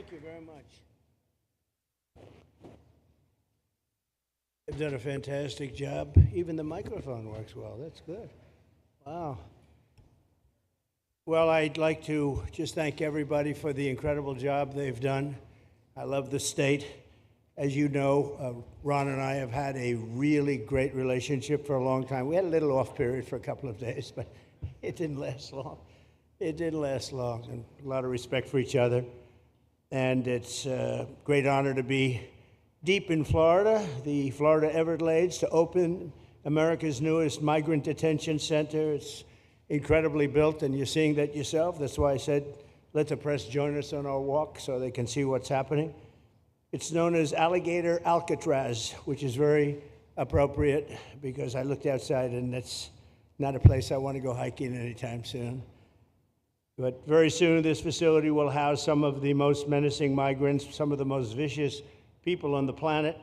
Thank you very much. You've done a fantastic job. Even the microphone works well. That's good. Wow. Well, I'd like to just thank everybody for the incredible job they've done. I love the state. As you know, Ron and I have had a really great relationship for a long time. We had a little off period for a couple of days, but it didn't last long. It didn't last long, and a lot of respect for each other. And it's a great honor to be deep in Florida, the Florida Everglades, to open America's newest migrant detention center. It's incredibly built, and you're seeing that yourself. That's why I said, let the press join us on our walk so they can see what's happening. It's known as Alligator Alcatraz, which is very appropriate because I looked outside and that's not a place I want to go hiking anytime soon. But very soon this facility will house some of the most menacing migrants, some of the most vicious people on the planet.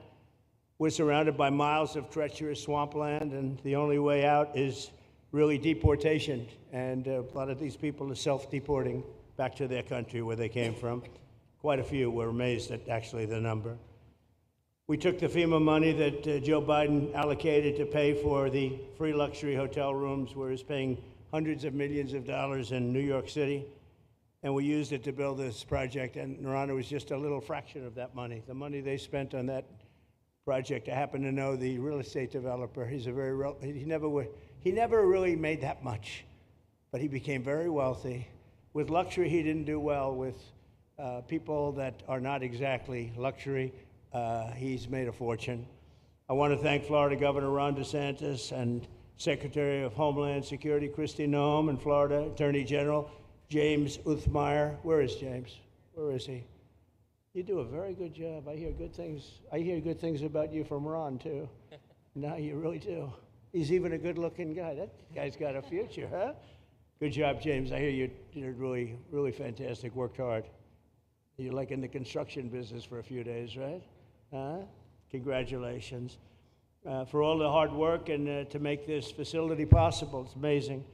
We're surrounded by miles of treacherous swampland, and the only way out is really deportation. And a lot of these people are self-deporting back to their country where they came from. Quite a few. We're amazed at actually the number. We took the FEMA money that Joe Biden allocated to pay for the free luxury hotel rooms, where he's paying hundreds of millions of dollars in New York City, and we used it to build this project, and Narana was just a little fraction of that money. The money they spent on that project, I happen to know the real estate developer. He's a he never really made that much, but he became very wealthy. With luxury, he didn't do well. With people that are not exactly luxury, he's made a fortune. I want to thank Florida Governor Ron DeSantis and Secretary of Homeland Security Kristi Noem, and Florida Attorney General James Uthmeier. Where is James? Where is he? You do a very good job. I hear good things. I hear good things about you from Ron too. No, you really do. He's even a good-looking guy. That guy's got a future, huh? Good job, James. I hear you did really, really fantastic. Worked hard. You're like in the construction business for a few days, right? Congratulations. For all the hard work and to make this facility possible. It's amazing.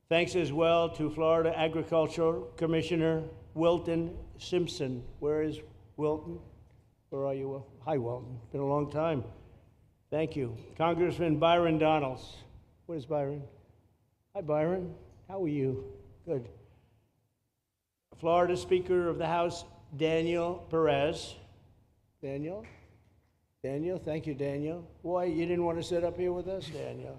Thanks as well to Florida Agricultural Commissioner Wilton Simpson. Where is Wilton? Where are you, Will? Hi, Wilton. Been a long time. Thank you. Congressman Byron Donalds. Where's Byron? Hi, Byron. How are you? Good. Florida Speaker of the House, Daniel Perez. Daniel? Daniel, thank you, Daniel. Why, you didn't want to sit up here with us, Daniel?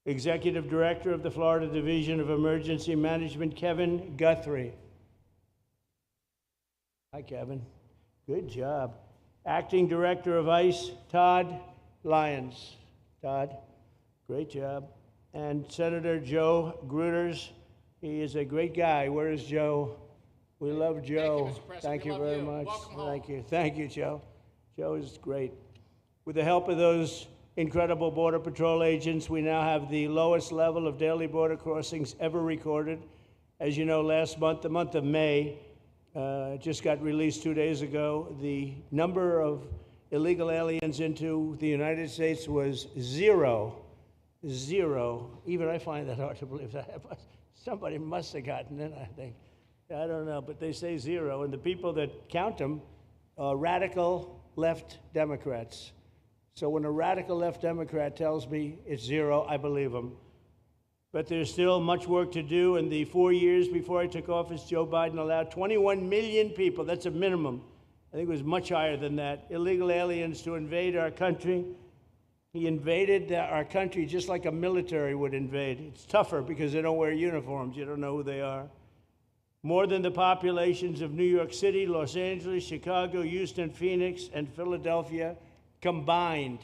Executive Director of the Florida Division of Emergency Management, Kevin Guthrie. Hi, Kevin. Good job. Acting Director of ICE, Todd Lyons. Todd, great job. And Senator Joe Gruters. He is a great guy. Where is Joe? We love Joe. Thank you, Mr. President. Thank you very much. Welcome home. Thank you. Thank you, Joe. Joe is great. With the help of those incredible Border Patrol agents, we now have the lowest level of daily border crossings ever recorded. As you know, last month, the month of May, just got released 2 days ago, the number of illegal aliens into the United States was zero. Zero. Even I find that hard to believe. That somebody must have gotten in, I think. I don't know, but they say zero, and the people that count them are radical left Democrats. So when a radical left Democrat tells me it's zero, I believe him. But there's still much work to do. In the 4 years before I took office, Joe Biden allowed 21 million people, that's a minimum, I think it was much higher than that, illegal aliens to invade our country. He invaded our country just like a military would invade. It's tougher because they don't wear uniforms. You don't know who they are. More than the populations of New York City, Los Angeles, Chicago, Houston, Phoenix, and Philadelphia combined.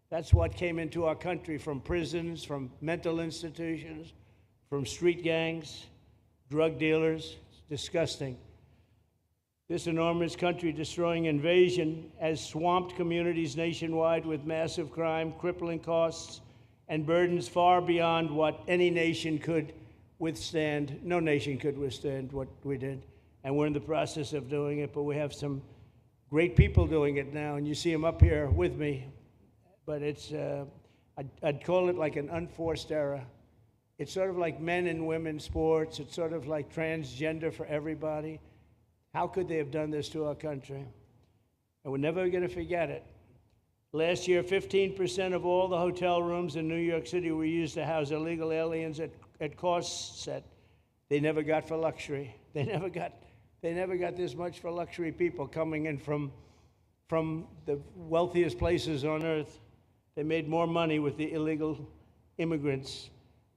That's what came into our country from prisons, from mental institutions, from street gangs, drug dealers. It's disgusting. This enormous country-destroying invasion has swamped communities nationwide with massive crime, crippling costs, and burdens far beyond what any nation could withstand. No nation could withstand what we did, and we're in the process of doing it, but we have some great people doing it now, and you see them up here with me, but it's, I'd call it like an unforced era. It's sort of like men and women sports. It's sort of like transgender for everybody. How could they have done this to our country? And we're never going to forget it. Last year, 15% of all the hotel rooms in New York City were used to house illegal aliens at costs that they never got for luxury. They never got this much for luxury people coming in from the wealthiest places on earth. They made more money with the illegal immigrants,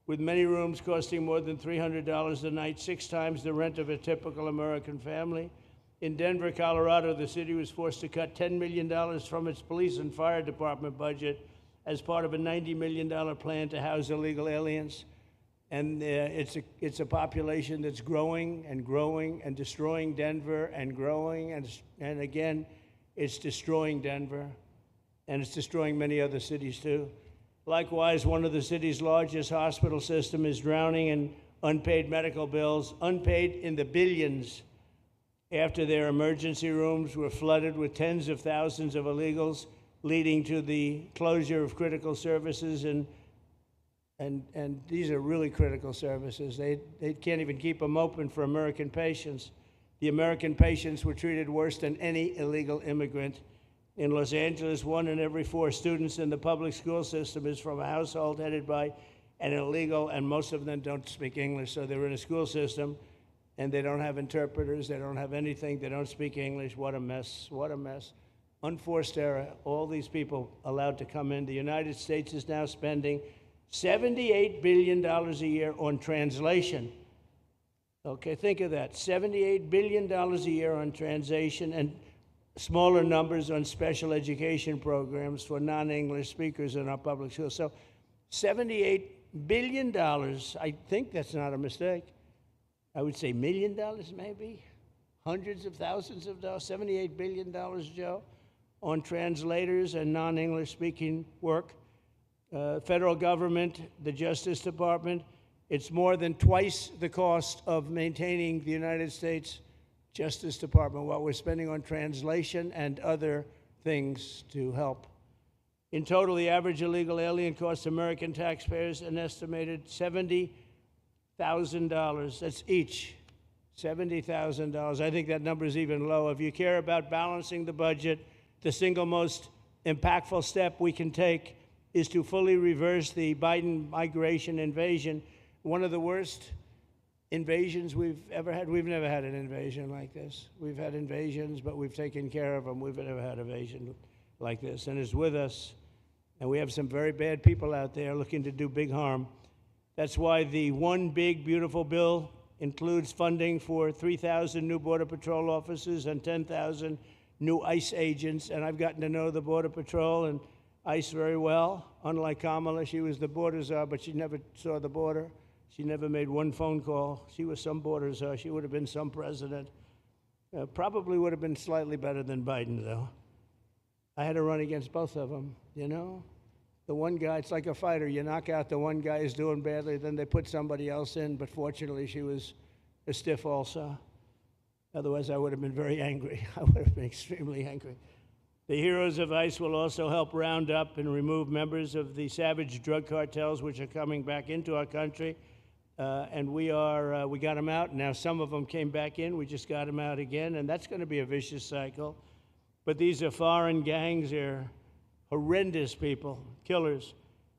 with many rooms costing more than $300 a night, 6 times the rent of a typical American family. In Denver, Colorado, the city was forced to cut $10 million from its police and fire department budget as part of a $90 million plan to house illegal aliens. And it's a population that's growing and growing and destroying Denver and growing. And again, it's destroying Denver. And it's destroying many other cities, too. Likewise, one of the city's largest hospital system is drowning in unpaid medical bills, unpaid in the billions, after their emergency rooms were flooded with tens of thousands of illegals, leading to the closure of critical services. And these are really critical services. They can't even keep them open for American patients. The American patients were treated worse than any illegal immigrant. In Los Angeles, 1 in every 4 students in the public school system is from a household headed by an illegal, and most of them don't speak English, so they're in a school system, and they don't have interpreters, they don't have anything, they don't speak English. What a mess, what a mess. Unforced error, all these people allowed to come in. The United States is now spending $78 billion a year on translation. Okay, think of that, $78 billion a year on translation, and smaller numbers on special education programs for non-English speakers in our public schools. So $78 billion, I think that's not a mistake. I would say $1 million maybe, hundreds of thousands of dollars, $78 billion, Joe, on translators and non-English speaking work. Federal government, the Justice Department, it's more than twice the cost of maintaining the United States Justice Department, what we're spending on translation and other things to help. In total, the average illegal alien costs American taxpayers an estimated $70,000. That's each, $70,000. I think that number is even low. If you care about balancing the budget, the single most impactful step we can take is to fully reverse the Biden migration invasion. One of the worst invasions we've ever had. We've never had an invasion like this. We've had invasions, but we've taken care of them. We've never had an invasion like this, and it's with us. And we have some very bad people out there looking to do big harm. That's why the One Big Beautiful Bill includes funding for 3,000 new Border Patrol officers and 10,000 new ICE agents. And I've gotten to know the Border Patrol and ICE very well. Unlike Kamala, she was the border czar, but she never saw the border. She never made one phone call. She was some border czar. She would have been some president. Probably would have been slightly better than Biden, though. I had to run against both of them, you know? The one guy, it's like a fighter. You knock out the one guy who's doing badly, then they put somebody else in. But fortunately, she was a stiff also. Otherwise, I would have been very angry. I would have been extremely angry. The heroes of ICE will also help round up and remove members of the savage drug cartels which are coming back into our country. And we got them out. Now some of them came back in. We just got them out again. And that's going to be a vicious cycle. But these are foreign gangs. They're horrendous people, killers,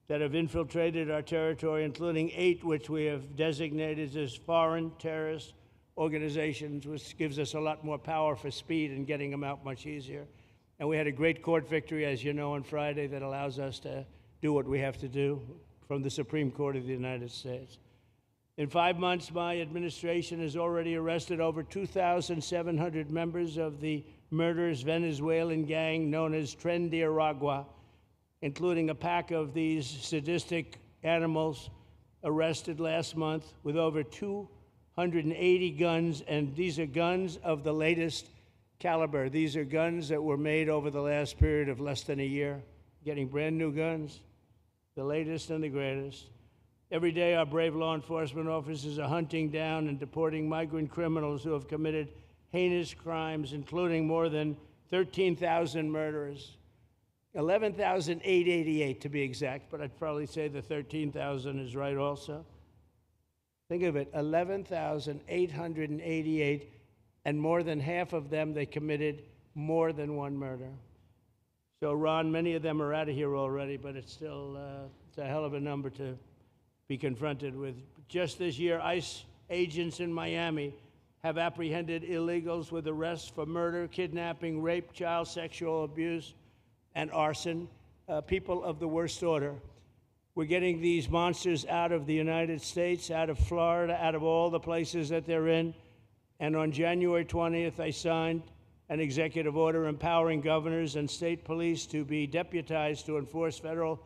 that have infiltrated our territory, including 8 which we have designated as foreign terrorist organizations, which gives us a lot more power for speed and getting them out much easier. And we had a great court victory, as you know, on Friday that allows us to do what we have to do from the Supreme Court of the United States. In 5 months, my administration has already arrested over 2,700 members of the murderous Venezuelan gang known as Tren de Aragua, including a pack of these sadistic animals arrested last month with over 280 guns, and these are guns of the latest caliber. These are guns that were made over the last period of less than a year, getting brand new guns, the latest and the greatest. Every day, our brave law enforcement officers are hunting down and deporting migrant criminals who have committed heinous crimes, including more than 13,000 murderers, 11,888 to be exact, but I'd probably say the 13,000 is right also. Think of it, 11,888, and more than half of them, they committed more than one murder. So, Ron, many of them are out of here already, but it's still it's a hell of a number to be confronted with. Just this year, ICE agents in Miami have apprehended illegals with arrests for murder, kidnapping, rape, child sexual abuse, and arson, people of the worst order. We're getting these monsters out of the United States, out of Florida, out of all the places that they're in. And on January 20th, I signed an executive order empowering governors and state police to be deputized to enforce federal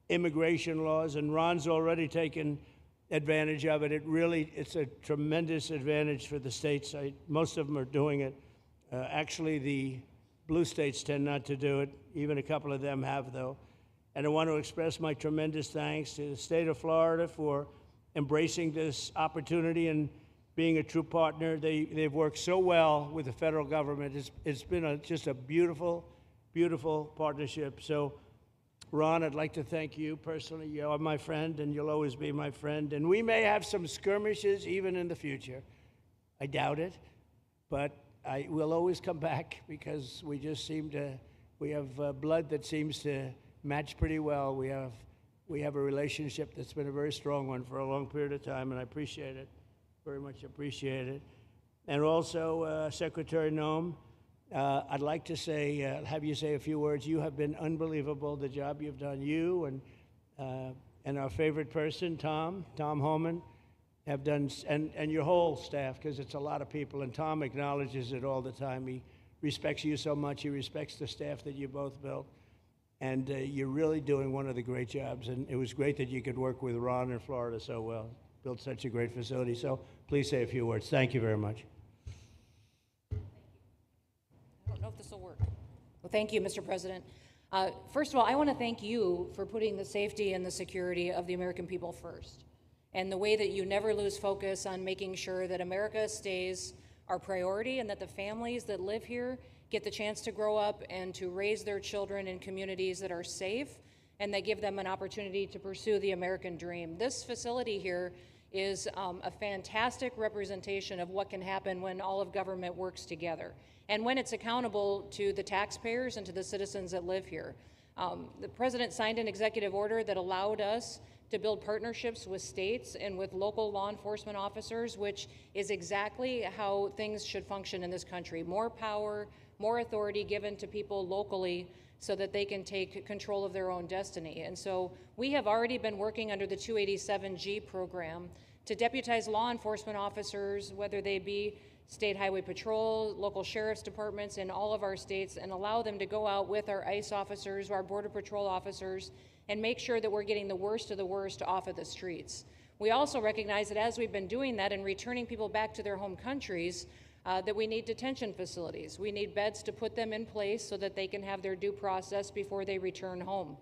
immigration laws. And Ron's already taken advantage of it. It's a tremendous advantage for the states. Most of them are doing it. Actually, the blue states tend not to do it. Even a couple of them have, though. And I want to express my tremendous thanks to the state of Florida for embracing this opportunity and being a true partner. They've worked so well with the federal government. It's been just a beautiful, beautiful partnership. So, Ron, I'd like to thank you personally. You are my friend, and you'll always be my friend. And we may have some skirmishes even in the future. I doubt it, but I will always come back because we have blood that seems to match pretty well. We have a relationship that's been a very strong one for a long period of time, and I appreciate it, very much appreciate it. And also, Secretary Noem, I'd like to have you say a few words. You have been unbelievable, the job you've done. You and our favorite person, Tom Homan, have done, and your whole staff, because it's a lot of people, and Tom acknowledges it all the time. He respects you so much. He respects the staff that you both built. And you're really doing one of the great jobs. And it was great that you could work with Ron in Florida so well. Built such a great facility. So please say a few words. Thank you very much. I don't know if this will work. Well, thank you, Mr. President. First of all, I want to thank you for putting the safety and the security of the American people first. And the way that you never lose focus on making sure that America stays our priority and that the families that live here get the chance to grow up and to raise their children in communities that are safe and that give them an opportunity to pursue the American dream. This facility here is a fantastic representation of what can happen when all of government works together and when it's accountable to the taxpayers and to the citizens that live here. The president signed an executive order that allowed us to build partnerships with states and with local law enforcement officers, which is exactly how things should function in this country. More power, more authority given to people locally so that they can take control of their own destiny. And so we have already been working under the 287G program to deputize law enforcement officers, whether they be state highway patrol, local sheriff's departments in all of our states, and allow them to go out with our ICE officers, our border patrol officers, and make sure that we're getting the worst of the worst off of the streets. We also recognize that as we've been doing that and returning people back to their home countries, that we need detention facilities. We need beds to put them in place so that they can have their due process before they return home.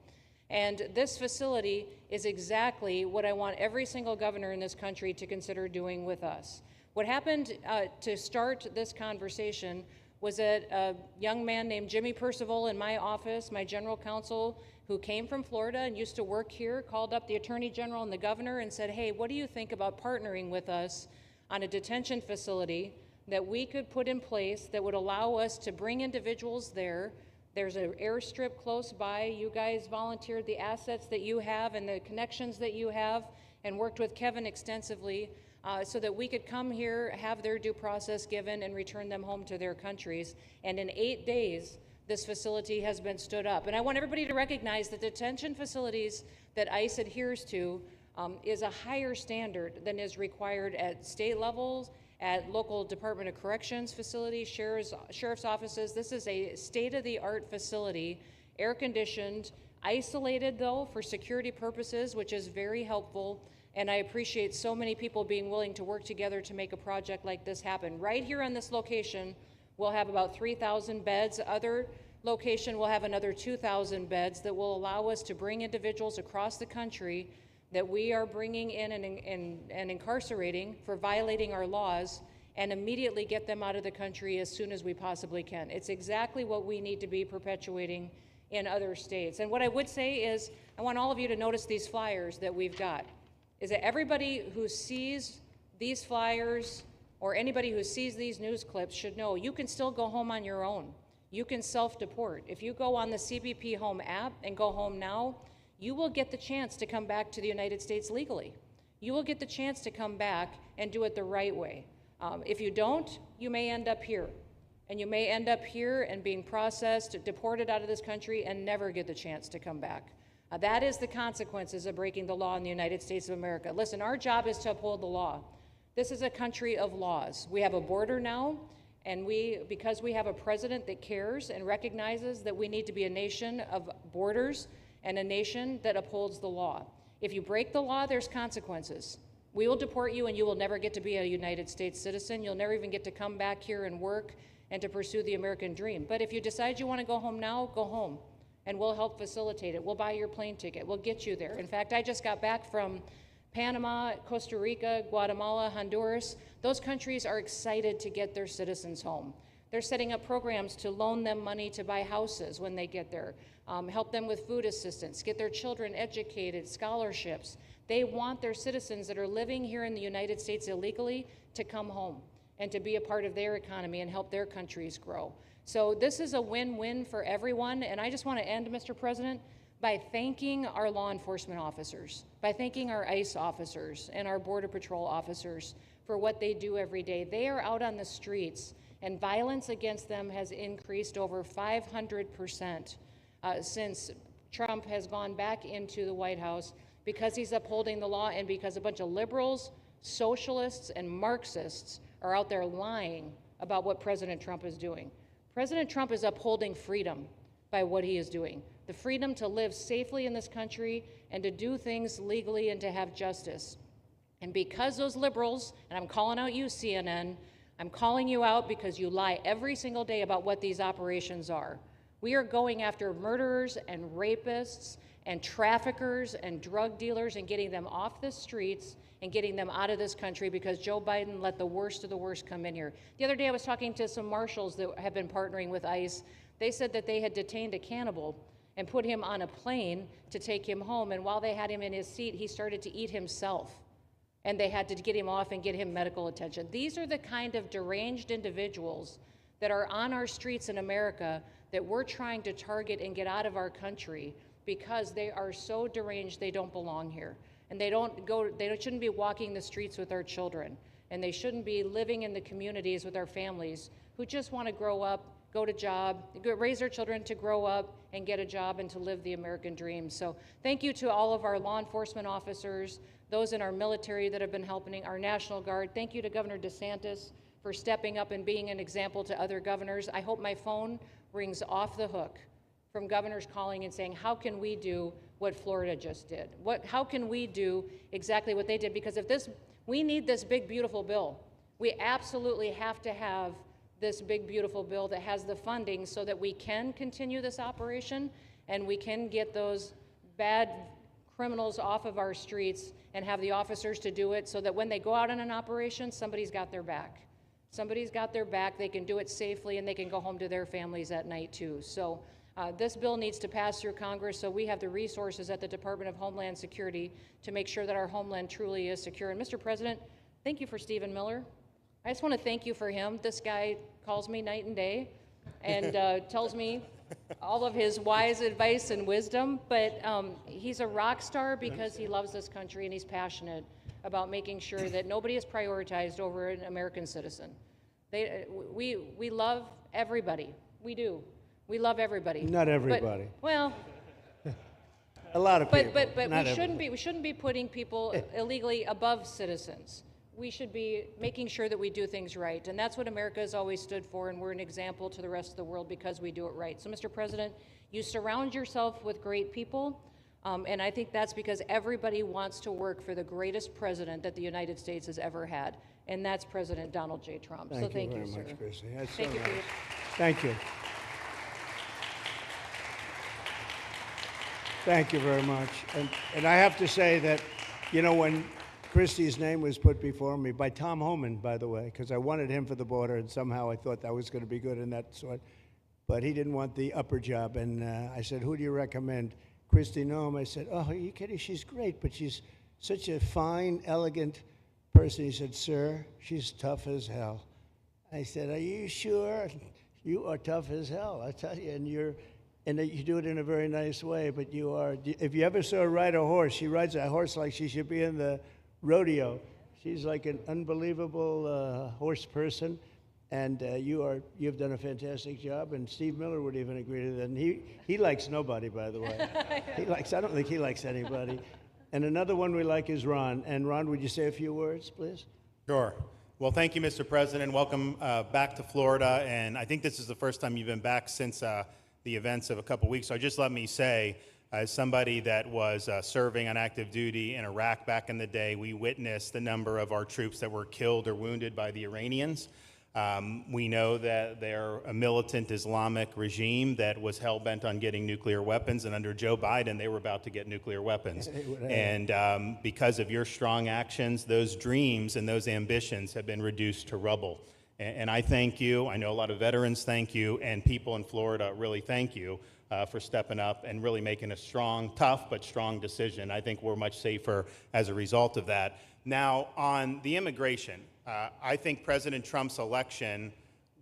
And this facility is exactly what I want every single governor in this country to consider doing with us. What happened to start this conversation was that a young man named Jimmy Percival in my office, my general counsel, who came from Florida and used to work here, called up the Attorney General and the governor and said, hey, what do you think about partnering with us on a detention facility that we could put in place that would allow us to bring individuals there? There's an airstrip close by. You guys volunteered the assets that you have and the connections that you have and worked with Kevin extensively so that we could come here, have their due process given, and return them home to their countries. And in 8 days, this facility has been stood up. And I want everybody to recognize that detention facilities that ICE adheres to is a higher standard than is required at state levels, at local Department of Corrections facilities, sheriff's offices. This is a state-of-the-art facility, air-conditioned, isolated, though, for security purposes, which is very helpful. And I appreciate so many people being willing to work together to make a project like this happen. Right here on this location, we'll have about 3,000 beds. Other location will have another 2,000 beds that will allow us to bring individuals across the country that we are bringing in and incarcerating for violating our laws and immediately get them out of the country as soon as we possibly can. It's exactly what we need to be perpetuating in other states. And what I would say is, I want all of you to notice these flyers that we've got, is that everybody who sees these flyers or anybody who sees these news clips should know you can still go home on your own. You can self-deport. If you go on the CBP Home app and go home now, you will get the chance to come back to the United States legally. You will get the chance to come back and do it the right way. If you don't, you may end up here. And you may end up here and being processed, deported out of this country, and never get the chance to come back. That is the consequences of breaking the law in the United States of America. Listen, our job is to uphold the law. This is a country of laws. We have a border now, and because we have a president that cares and recognizes that we need to be a nation of borders and a nation that upholds the law. If you break the law, there's consequences. We will deport you, and you will never get to be a United States citizen. You'll never even get to come back here and work and to pursue the American dream. But if you decide you want to go home now, go home, and we'll help facilitate it. We'll buy your plane ticket. We'll get you there. In fact, I just got back from Panama, Costa Rica, Guatemala, Honduras. Those countries are excited to get their citizens home. They're setting up programs to loan them money to buy houses when they get there, help them with food assistance, get their children educated, scholarships. They want their citizens that are living here in the United States illegally to come home and to be a part of their economy and help their countries grow. So this is a win-win for everyone, and I just want to end, Mr. President, by thanking our law enforcement officers, by thanking our ICE officers and our Border Patrol officers for what they do every day. They are out on the streets, and violence against them has increased over 500% since Trump has gone back into the White House, because he's upholding the law and because a bunch of liberals, socialists, and Marxists are out there lying about what President Trump is doing. President Trump is upholding freedom by what he is doing. The freedom to live safely in this country and to do things legally and to have justice. And because those liberals, and I'm calling out you, CNN, I'm calling you out because you lie every single day about what these operations are. We are going after murderers and rapists and traffickers and drug dealers and getting them off the streets and getting them out of this country because Joe Biden let the worst of the worst come in here. The other day I was talking to some marshals that have been partnering with ICE. They said that they had detained a cannibal and put him on a plane to take him home, and while they had him in his seat, he started to eat himself, and they had to get him off and get him medical attention. These are the kind of deranged individuals that are on our streets in America that we're trying to target and get out of our country because they are so deranged they don't belong here. And they shouldn't be walking the streets with our children. And they shouldn't be living in the communities with our families who just want to grow up, go to job, raise their children to grow up and get a job and to live the American dream. So thank you to all of our law enforcement officers, those in our military that have been helping, our National Guard. Thank you to Governor DeSantis for stepping up and being an example to other governors. I hope my phone rings off the hook from governors calling and saying, how can we do what Florida just did? How can we do exactly what they did? Because we need this big, beautiful bill. We absolutely have to have this big, beautiful bill that has the funding so that we can continue this operation and we can get those bad criminals off of our streets and have the officers to do it so that when they go out on an operation, somebody's got their back. Somebody's got their back, they can do it safely, and they can go home to their families at night too. So this bill needs to pass through Congress so we have the resources at the Department of Homeland Security to make sure that our homeland truly is secure. And Mr. President, thank you for Stephen Miller. I just want to thank you for him. This guy calls me night and day and tells me all of his wise advice and wisdom, but he's a rock star because he loves this country and he's passionate about making sure that nobody is prioritized over an American citizen. We love everybody. We do. We love everybody. Not everybody. Well, a lot of people. But we shouldn't be putting people illegally above citizens. We should be making sure that we do things right, and that's what America has always stood for, and we're an example to the rest of the world because we do it right. So, Mr. President, you surround yourself with great people, and I think that's because everybody wants to work for the greatest president that the United States has ever had, and that's President Donald J. Trump. Thank you very sir. much, Christy. That's Thank so you for nice. your. Thank you. Thank you very much. And I have to say that, you know, when Christie's name was put before me by Tom Homan, by the way, because I wanted him for the border, and somehow I thought that was going to be good in that sort. But he didn't want the upper job, and I said, who do you recommend? Christy Noem. I said, oh, are you kidding? She's great, but she's such a fine, elegant person. He said, "Sir, she's tough as hell." I said, "Are you sure?" "You are tough as hell, I tell you, and you do it in a very nice way, but you are, if you ever saw her ride a horse, she rides a horse like she should be in the rodeo. She's like an unbelievable horse person, and you've done a fantastic job, and Steve Miller would even agree to that, and he likes nobody, by the way. I don't think he likes anybody. And another one we like is Ron. And Ron, would you say a few words, please? Sure. Well, thank you, Mr. President. Welcome back to Florida. And I think this is the first time you've been back since the events of a couple weeks. So just let me say, as somebody that was serving on active duty in Iraq back in the day, we witnessed the number of our troops that were killed or wounded by the Iranians. We know that they're a militant Islamic regime that was hell-bent on getting nuclear weapons, and under Joe Biden, they were about to get nuclear weapons. And because of your strong actions, those dreams and those ambitions have been reduced to rubble. And I thank you. I know a lot of veterans thank you, and people in Florida really thank you for stepping up and really making a strong, tough, but strong decision. I think we're much safer as a result of that. Now, on the immigration, I think President Trump's election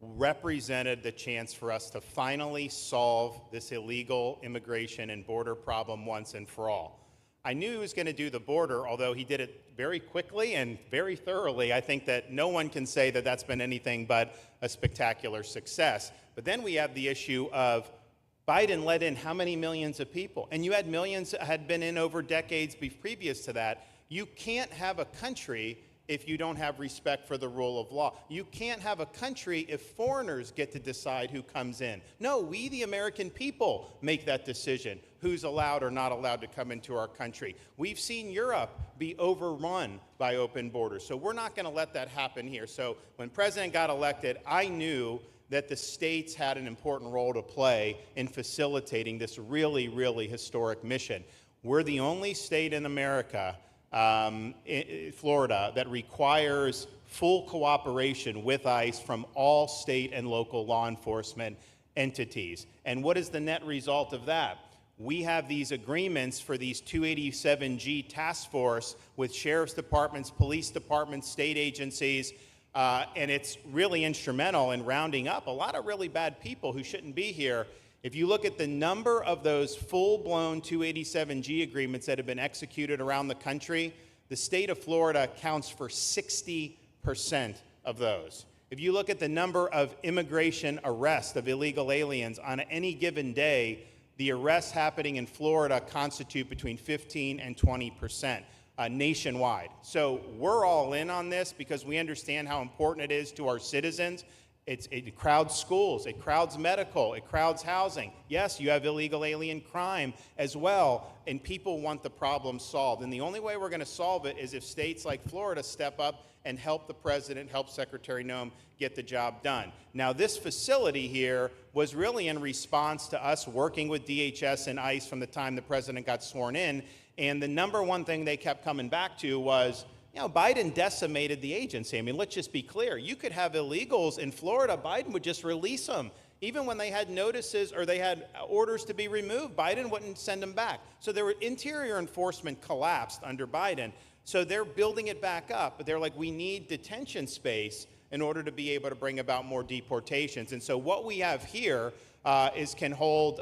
represented the chance for us to finally solve this illegal immigration and border problem once and for all. I knew he was going to do the border, although he did it very quickly and very thoroughly. I think that no one can say that that's been anything but a spectacular success. But then we have the issue of Biden let in how many millions of people? And you had millions that had been in over decades previous to that. You can't have a country if you don't have respect for the rule of law. You can't have a country if foreigners get to decide who comes in. No, we, the American people, make that decision, who's allowed or not allowed to come into our country. We've seen Europe be overrun by open borders, so we're not going to let that happen here. So when President got elected, I knew that the states had an important role to play in facilitating this really, really historic mission. We're the only state in America, Florida, that requires full cooperation with ICE from all state and local law enforcement entities. And what is the net result of that? We have these agreements for these 287G task force with sheriff's departments, police departments, state agencies, and it's really instrumental in rounding up a lot of really bad people who shouldn't be here. If you look at the number of those full-blown 287G agreements that have been executed around the country, the state of Florida accounts for 60% of those. If you look at the number of immigration arrests of illegal aliens on any given day, the arrests happening in Florida constitute between 15 and 20%. Nationwide. So we're all in on this because we understand how important it is to our citizens. It crowds schools, it crowds medical, it crowds housing. Yes, you have illegal alien crime as well, and people want the problem solved. And the only way we're going to solve it is if states like Florida step up and help the president, help Secretary Noem get the job done. Now, this facility here was really in response to us working with DHS and ICE from the time the president got sworn in. And the number one thing they kept coming back to was, you know, Biden decimated the agency. I mean, let's just be clear. You could have illegals in Florida. Biden would just release them. Even when they had notices or they had orders to be removed, Biden wouldn't send them back. So their interior enforcement collapsed under Biden. So they're building it back up. But they're like, we need detention space in order to be able to bring about more deportations. And so what we have here can hold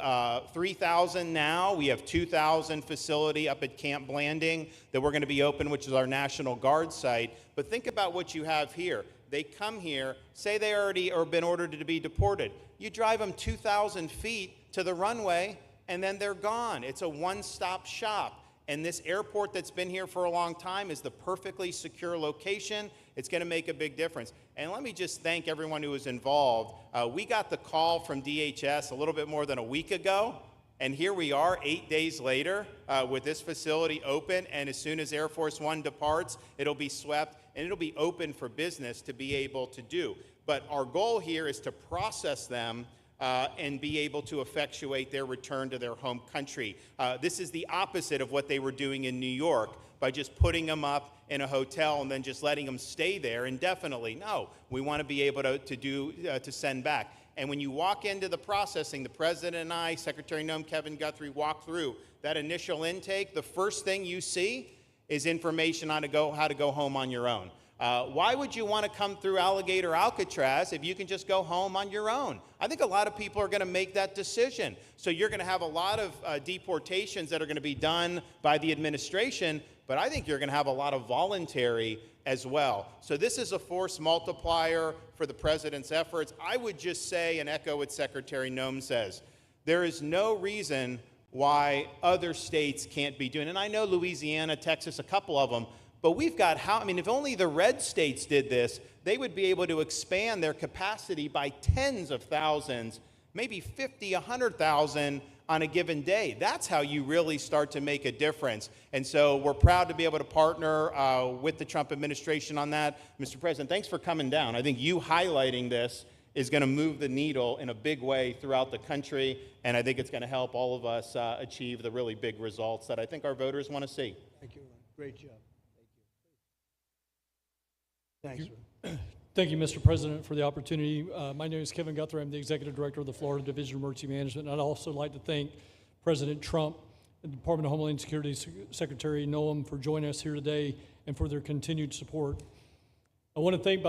3,000 now. We have 2,000 facility up at Camp Blanding that we're going to be open, which is our National Guard site. But think about what you have here. They come here, say they already or been ordered to be deported. You drive them 2,000 feet to the runway, and then they're gone. It's a one-stop shop. And this airport that's been here for a long time is the perfectly secure location. It's going to make a big difference. And let me just thank everyone who was involved. We got the call from DHS a little bit more than a week ago, and here we are 8 days later with this facility open, and as soon as Air Force One departs, it'll be swept, and it'll be open for business to be able to do. But our goal here is to process them and be able to effectuate their return to their home country. This is the opposite of what they were doing in New York by just putting them up in a hotel and then just letting them stay there indefinitely. No, we want to be able to send back. And when you walk into the processing, the president and I, Secretary Noem, Kevin Guthrie, walk through that initial intake, the first thing you see is information on how to go home on your own. Why would you want to come through Alligator Alcatraz if you can just go home on your own? I think a lot of people are going to make that decision. So you're going to have a lot of deportations that are going to be done by the administration, but I think you're going to have a lot of voluntary as well. So this is a force multiplier for the president's efforts. I would just say and echo what Secretary Noem says. There is no reason why other states can't be doing it. And I know Louisiana, Texas, a couple of them, but we've got if only the red states did this, they would be able to expand their capacity by tens of thousands, maybe 50, 100,000 on a given day. That's how you really start to make a difference. And so we're proud to be able to partner with the Trump administration on that. Mr. President, thanks for coming down. I think you highlighting this is going to move the needle in a big way throughout the country, and I think it's going to help all of us achieve the really big results that I think our voters want to see. Thank you, Ron. Great job. Thank you. Thanks, Ron. Thank you, Mr. President, for the opportunity. My name is Kevin Guthrie. I'm the Executive Director of the Florida Division of Emergency Management. And I'd also like to thank President Trump and the Department of Homeland Security Secretary Noem for joining us here today and for their continued support. I want to thank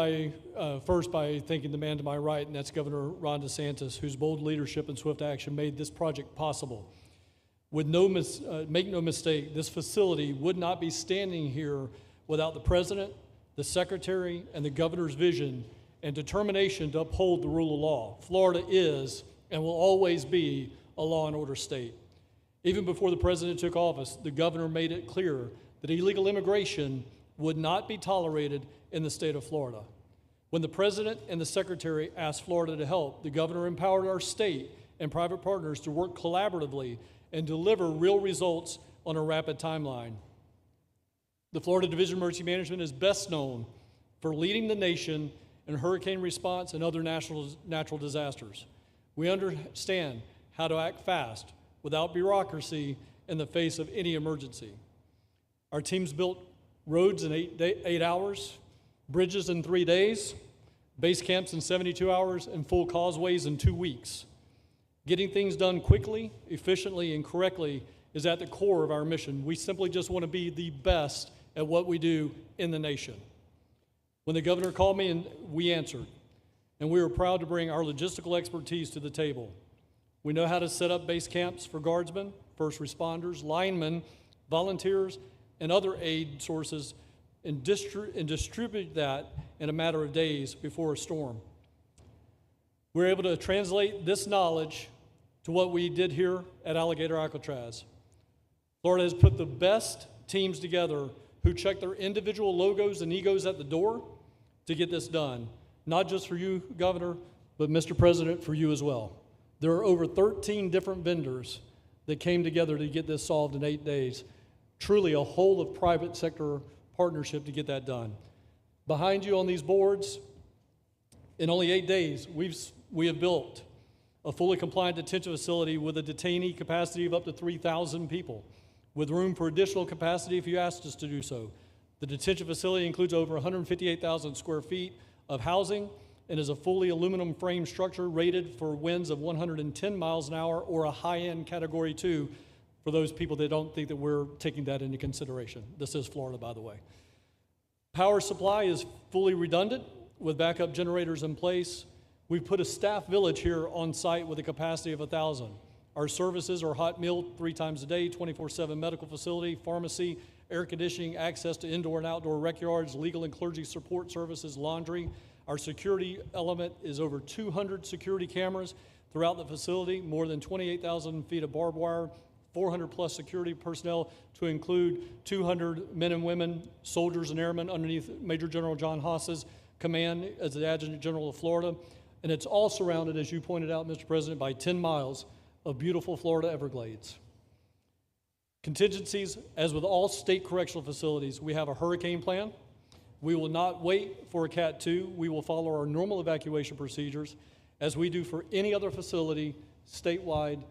first by thanking the man to my right, and that's Governor Ron DeSantis, whose bold leadership and swift action made this project possible. Make no mistake, this facility would not be standing here without the President, the Secretary, and the Governor's vision and determination to uphold the rule of law. Florida is and will always be a law and order state. Even before the President took office, the Governor made it clear that illegal immigration would not be tolerated in the state of Florida. When the President and the Secretary asked Florida to help, the Governor empowered our state and private partners to work collaboratively and deliver real results on a rapid timeline. The Florida Division of Emergency Management is best known for leading the nation in hurricane response and other natural disasters. We understand how to act fast without bureaucracy in the face of any emergency. Our teams built roads in 8 hours, bridges in 3 days, base camps in 72 hours, and full causeways in 2 weeks. Getting things done quickly, efficiently, and correctly is at the core of our mission. We simply just want to be the best at what we do in the nation. When the Governor called me, and we answered, and we were proud to bring our logistical expertise to the table. We know how to set up base camps for guardsmen, first responders, linemen, volunteers, and other aid sources, and distribute that in a matter of days before a storm. We're able to translate this knowledge to what we did here at Alligator Alcatraz. Florida has put the best teams together who check their individual logos and egos at the door to get this done. Not just for you, Governor, but Mr. President, for you as well. There are over 13 different vendors that came together to get this solved in 8 days. Truly a whole of private sector partnership to get that done. Behind you on these boards, in only 8 days, we have built a fully compliant detention facility with a detainee capacity of up to 3,000 people, with room for additional capacity if you asked us to do so. The detention facility includes over 158,000 square feet of housing and is a fully aluminum frame structure rated for winds of 110 miles an hour or a high-end Category 2 for those people that don't think that we're taking that into consideration. This is Florida, by the way. Power supply is fully redundant with backup generators in place. We've put a staff village here on site with a capacity of 1,000. Our services are hot meal 3 times a day, 24/7 medical facility, pharmacy, air conditioning, access to indoor and outdoor rec yards, legal and clergy support services, laundry. Our security element is over 200 security cameras throughout the facility, more than 28,000 feet of barbed wire, 400 plus security personnel to include 200 men and women, soldiers and airmen underneath Major General John Haas's command as the Adjutant General of Florida. And it's all surrounded, as you pointed out, Mr. President, by 10 miles of beautiful Florida Everglades. Contingencies, as with all state correctional facilities, we have a hurricane plan. We will not wait for a Cat 2. We will follow our normal evacuation procedures as we do for any other facility statewide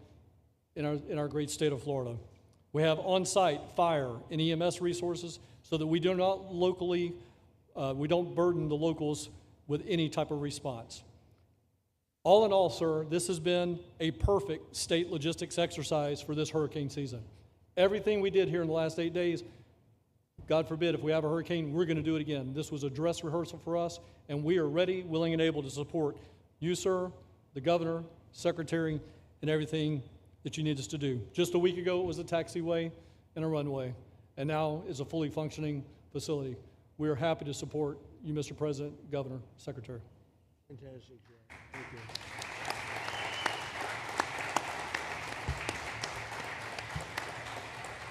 in our great state of Florida. We have on-site fire and EMS resources so that we do not we don't burden the locals with any type of response. All in all, sir, this has been a perfect state logistics exercise for this hurricane season. Everything we did here in the last 8 days God forbid, if we have a hurricane, we're going to do it again. This was a dress rehearsal for us, and we are ready, willing, and able to support you, sir, the governor, secretary, and everything that you need us to do. Just a week ago, it was a taxiway and a runway, and now it's a fully functioning facility. We are happy to support you, Mr. President, Governor, Secretary. Fantastic job. Thank you.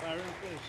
Byron, please.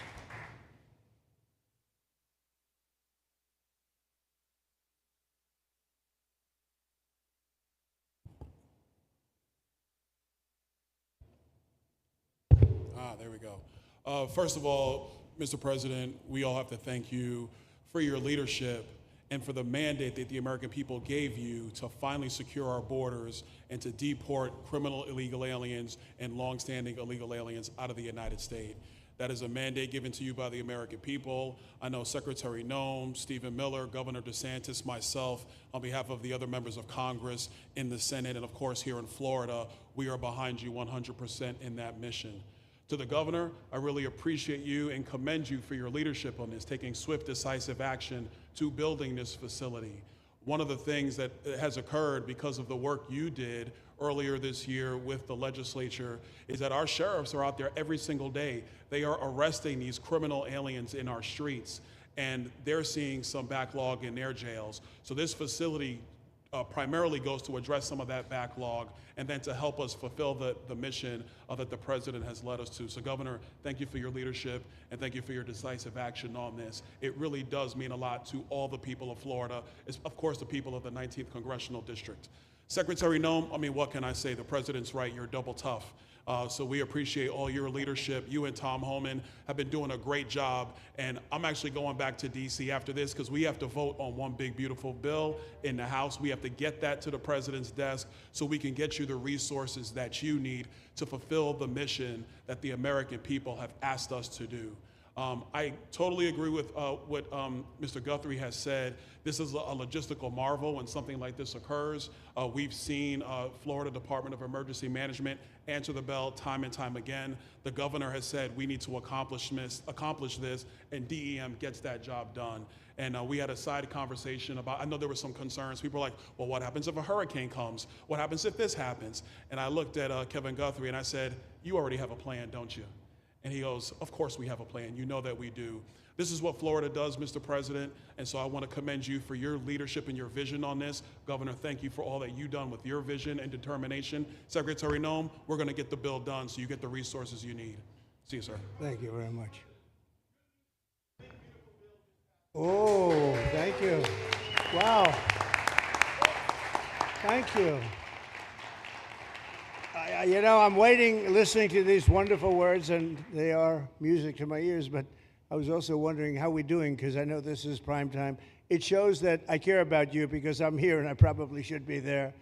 There we go. First of all, Mr. President, we all have to thank you for your leadership and for the mandate that the American people gave you to finally secure our borders and to deport criminal illegal aliens and longstanding illegal aliens out of the United States. That is a mandate given to you by the American people. I know Secretary Noem, Stephen Miller, Governor DeSantis, myself, on behalf of the other members of Congress in the Senate, and of course here in Florida, we are behind you 100% in that mission. To the governor, I really appreciate you and commend you for your leadership on this, taking swift, decisive action to building this facility. One of the things that has occurred because of the work you did earlier this year with the legislature is that our sheriffs are out there every single day. They are arresting these criminal aliens in our streets, and they're seeing some backlog in their jails. So this facility primarily goes to address some of that backlog and then to help us fulfill the mission that the president has led us to. So Governor, thank you for your leadership and thank you for your decisive action on this. It really does mean a lot to all the people of Florida, of course the people of the 19th Congressional District. Secretary Noem, I mean, what can I say? The president's right, you're double tough. So we appreciate all your leadership. You and Tom Homan have been doing a great job. And I'm actually going back to DC after this because we have to vote on one big, beautiful bill in the House. We have to get that to the president's desk so we can get you the resources that you need to fulfill the mission that the American people have asked us to do. I totally agree with what Mr. Guthrie has said. This is a logistical marvel when something like this occurs. We've seen Florida Department of Emergency Management answer the bell time and time again. The governor has said we need to accomplish this, and DEM gets that job done. And we had a side conversation about, I know there were some concerns. People were like, well, what happens if a hurricane comes? What happens if this happens? And I looked at Kevin Guthrie and I said, you already have a plan, don't you? And he goes, of course we have a plan. You know that we do. This is what Florida does, Mr. President, and so I want to commend you for your leadership and your vision on this. Governor, thank you for all that you've done with your vision and determination. Secretary Noem, we're going to get the bill done so you get the resources you need. See you, sir. Thank you very much. Oh, thank you. Wow. Thank you. You know, I'm waiting, listening to these wonderful words, and they are music to my ears, but I was also wondering how we're doing, because I know this is prime time. It shows that I care about you, because I'm here, and I probably should be there,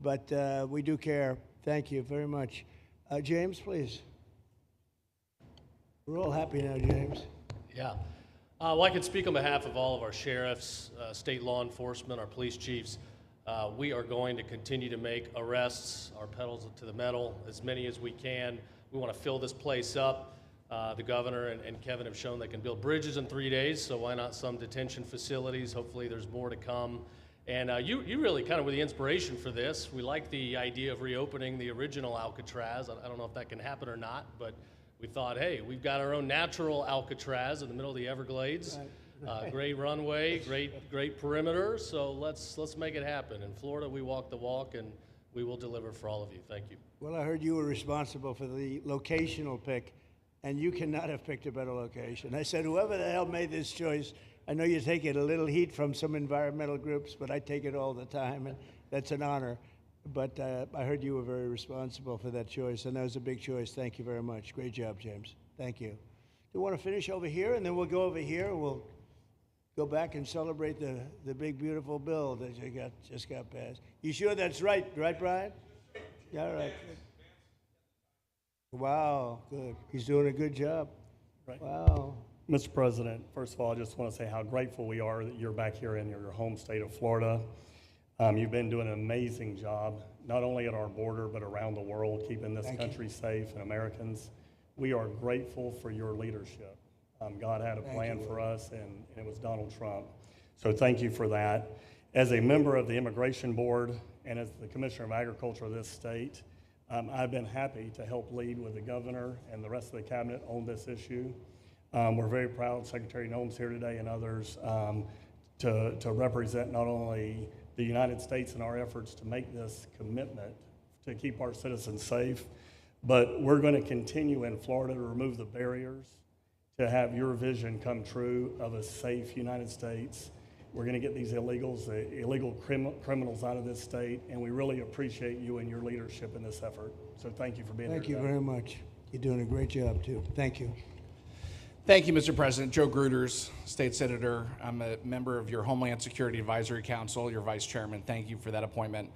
but we do care. Thank you very much. James, please. We're all happy now, James. Yeah. Well, I can speak on behalf of all of our sheriffs, state law enforcement, our police chiefs. We are going to continue to make arrests, our pedals to the metal, as many as we can. We want to fill this place up. The governor and Kevin have shown they can build bridges in 3 days, so why not some detention facilities? Hopefully there's more to come. And you really kind of were the inspiration for this. We like the idea of reopening the original Alcatraz. I don't know if that can happen or not, but we thought, hey, we've got our own natural Alcatraz in the middle of the Everglades. Right. Great runway, great perimeter, so let's make it happen. In Florida, we walk the walk, and we will deliver for all of you. Thank you. Well, I heard you were responsible for the locational pick, and you cannot have picked a better location. I said, whoever the hell made this choice, I know you take it a little heat from some environmental groups, but I take it all the time, and that's an honor. But I heard you were very responsible for that choice, and that was a big choice. Thank you very much. Great job, James. Thank you. Do you want to finish over here, and then we'll go over here, and we'll go back and celebrate the big, beautiful bill that you just got passed. You sure that's right, Brian? Yeah, all right. Wow, good. He's doing a good job. Right. Wow. Mr. President, first of all, I just want to say how grateful we are that you're back here in your home state of Florida. You've been doing an amazing job, not only at our border, but around the world, keeping this country safe and Americans. We are grateful for your leadership. God had a plan for us, and it was Donald Trump. So thank you for that. As a member of the Immigration Board and as the Commissioner of Agriculture of this state, I've been happy to help lead with the governor and the rest of the cabinet on this issue. We're very proud Secretary Noem's here today and others to represent not only the United States in our efforts to make this commitment to keep our citizens safe, but we're going to continue in Florida to remove the barriers to have your vision come true of a safe United States. We're going to get these illegals, the illegal criminals out of this state, and we really appreciate you and your leadership in this effort. So thank you for being here Thank you today. very much. You're doing a great job, too. Thank you. Thank you, Mr. President. Joe Gruters, State Senator. I'm a member of your Homeland Security Advisory Council, your Vice Chairman. Thank you for that appointment.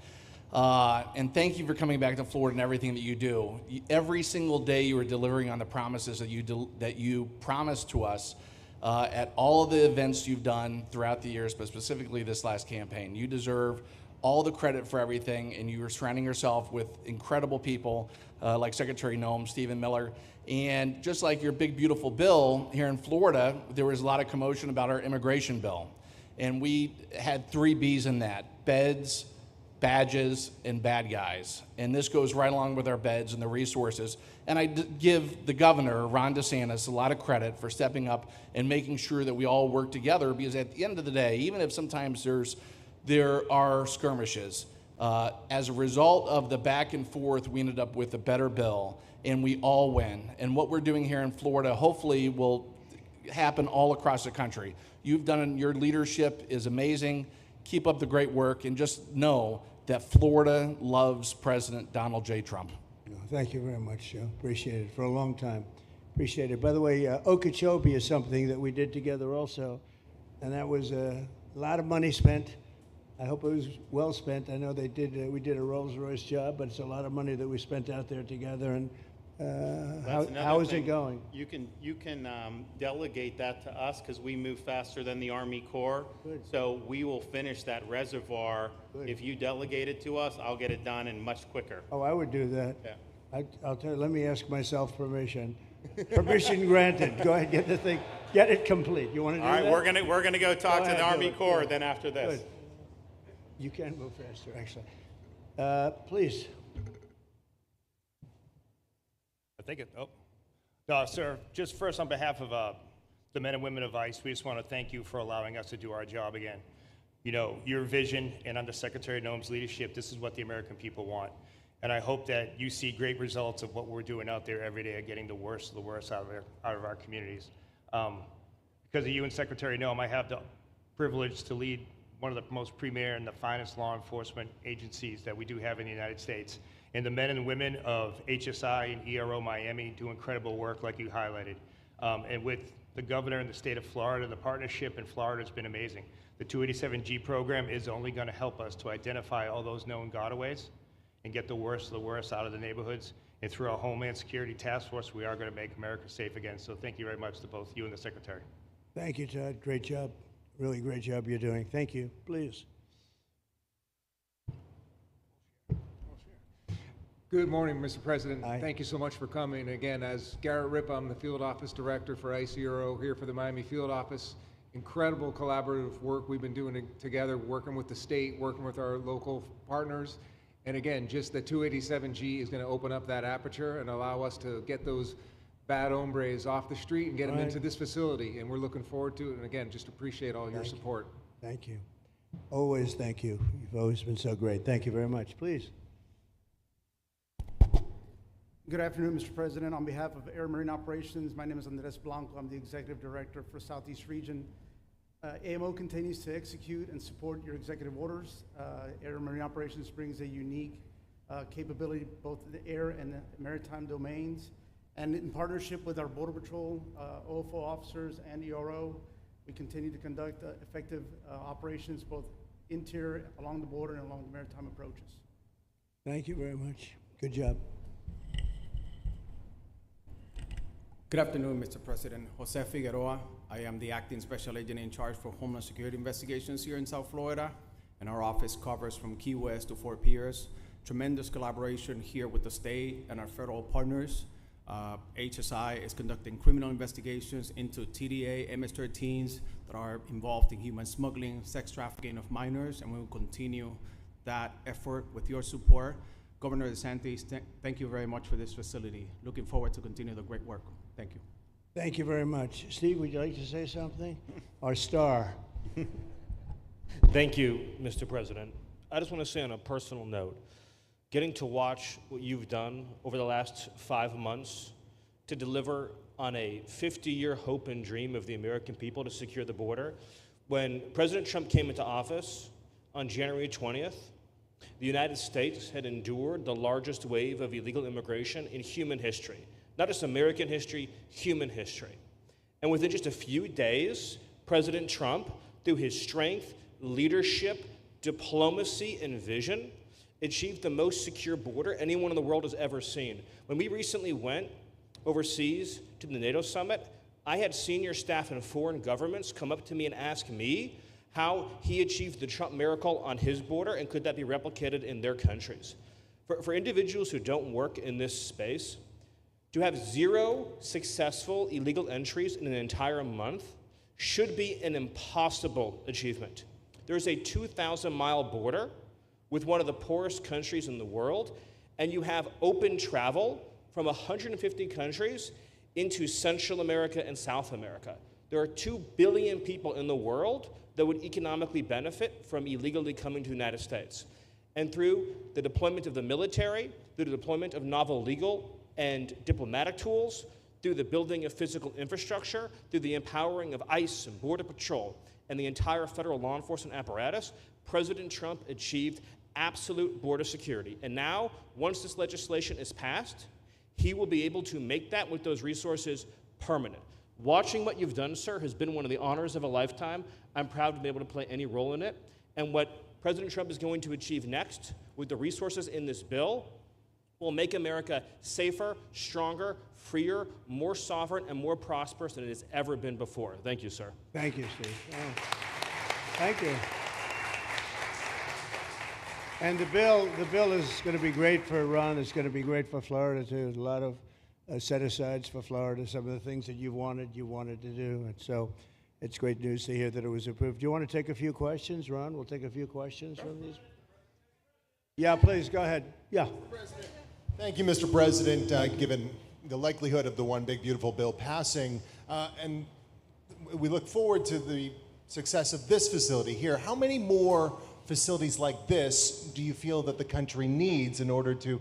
And thank you for coming back to Florida and everything that you do. Every single day you are delivering on the promises that you promised to us at all of the events you've done throughout the years, but specifically this last campaign. You deserve all the credit for everything, and you are surrounding yourself with incredible people like Secretary Noem, Stephen Miller, and just like your big, beautiful bill here in Florida, there was a lot of commotion about our immigration bill. And we had 3 B's in that: beds, badges, and bad guys. And this goes right along with our beds and the resources. And I give the governor, Ron DeSantis, a lot of credit for stepping up and making sure that we all work together, because at the end of the day, even if sometimes there are skirmishes, as a result of the back and forth, we ended up with a better bill, and we all win. And what we're doing here in Florida hopefully will happen all across the country. You've done, your leadership is amazing. Keep up the great work, and just know that Florida loves President Donald J. Trump. Thank you very much, Joe. Appreciate it for a long time. Appreciate it. By the way, Okeechobee is something that we did together also, and that was a lot of money spent. I hope it was well spent. I know we did a Rolls-Royce job, but it's a lot of money that we spent out there together. And how is it going? You can delegate that to us, because we move faster than the Army Corps. Good. So we will finish that reservoir. Good. If you delegate it to us, I'll get it done and much quicker. Oh, I would do that. Yeah. I'll tell you, let me ask myself permission. Permission granted. Go ahead, get the thing, get it complete. You want to do All right, that? we're gonna go talk Go to ahead, the do Army it. Corps Good. then after this. Good. You can move faster, actually. Please. I think it, oh. No, sir, just first on behalf of the men and women of ICE, we just want to thank you for allowing us to do our job again. You know, your vision and under Secretary Noem's leadership, this is what the American people want. And I hope that you see great results of what we're doing out there every day of getting the worst of the worst out of our communities. Because of you and Secretary Noem, I have the privilege to lead one of the most premier and the finest law enforcement agencies that we do have in the United States. And the men and women of HSI and ERO Miami do incredible work like you highlighted. And with the governor in the state of Florida, the partnership in Florida has been amazing. The 287G program is only going to help us to identify all those known gotaways and get the worst of the worst out of the neighborhoods. And through our Homeland Security Task Force, we are going to make America safe again. So thank you very much to both you and the Secretary. Thank you, Todd. Great job. Really great job you're doing. Thank you. Please. Good morning, Mr. President. Hi. Thank you so much for coming. Again, as Garrett Ripp, I'm the Field Office Director for ICRO here for the Miami Field Office. Incredible collaborative work we've been doing together, working with the state, working with our local partners. And again, just the 287G is going to open up that aperture and allow us to get those bad hombres off the street and get them into this facility. And we're looking forward to it. And again, just appreciate all your support. Thank you. Always thank you. You've always been so great. Thank you very much. Please. Good afternoon, Mr. President. On behalf of Air Marine Operations, my name is Andres Blanco. I'm the Executive Director for Southeast Region. AMO continues to execute and support your executive orders. Air Marine Operations brings a unique capability both in the air and the maritime domains. And in partnership with our Border Patrol, OFO officers, and ERO, we continue to conduct effective operations both interior, along the border, and along the maritime approaches. Thank you very much. Good job. Good afternoon, Mr. President. Jose Figueroa. I am the Acting Special Agent in charge for Homeland Security Investigations here in South Florida, and our office covers from Key West to Fort Pierce. Tremendous collaboration here with the state and our federal partners. HSI is conducting criminal investigations into TDA, MS-13s that are involved in human smuggling, sex trafficking of minors, and we will continue that effort with your support. Governor DeSantis, thank you very much for this facility. Looking forward to continue the great work. Thank you. Thank you very much. Steve, would you like to say something? Our star. Thank you, Mr. President. I just want to say on a personal note, getting to watch what you've done over the last 5 months to deliver on a 50-year hope and dream of the American people to secure the border. When President Trump came into office on January 20th, the United States had endured the largest wave of illegal immigration in human history. Not just American history, human history. And within just a few days, President Trump, through his strength, leadership, diplomacy, and vision, achieved the most secure border anyone in the world has ever seen. When we recently went overseas to the NATO summit, I had senior staff in foreign governments come up to me and ask me how he achieved the Trump miracle on his border and could that be replicated in their countries. For individuals who don't work in this space, to have 0 successful illegal entries in an entire month should be an impossible achievement. There's a 2,000-mile border with one of the poorest countries in the world, and you have open travel from 150 countries into Central America and South America. There are 2 billion people in the world that would economically benefit from illegally coming to the United States. And through the deployment of the military, through the deployment of novel legal and diplomatic tools, through the building of physical infrastructure, through the empowering of ICE and Border Patrol, and the entire federal law enforcement apparatus, President Trump achieved absolute border security. And now, once this legislation is passed, he will be able to make that with those resources permanent. Watching what you've done, sir, has been one of the honors of a lifetime. I'm proud to be able to play any role in it. And what President Trump is going to achieve next with the resources in this bill will make America safer, stronger, freer, more sovereign, and more prosperous than it has ever been before. Thank you, sir. Thank you, Steve. Oh. Thank you. And the bill is going to be great for Ron. It's going to be great for Florida, too. A lot of set-asides for Florida, some of the things that you wanted to do. And so it's great news to hear that it was approved. Do you want to take a few questions, Ron? We'll take a few questions from these. Yeah, please, go ahead. Yeah. Thank you, Mr. President. Given the likelihood of the One Big Beautiful Bill passing, and we look forward to the success of this facility here, how many more facilities like this do you feel that the country needs in order to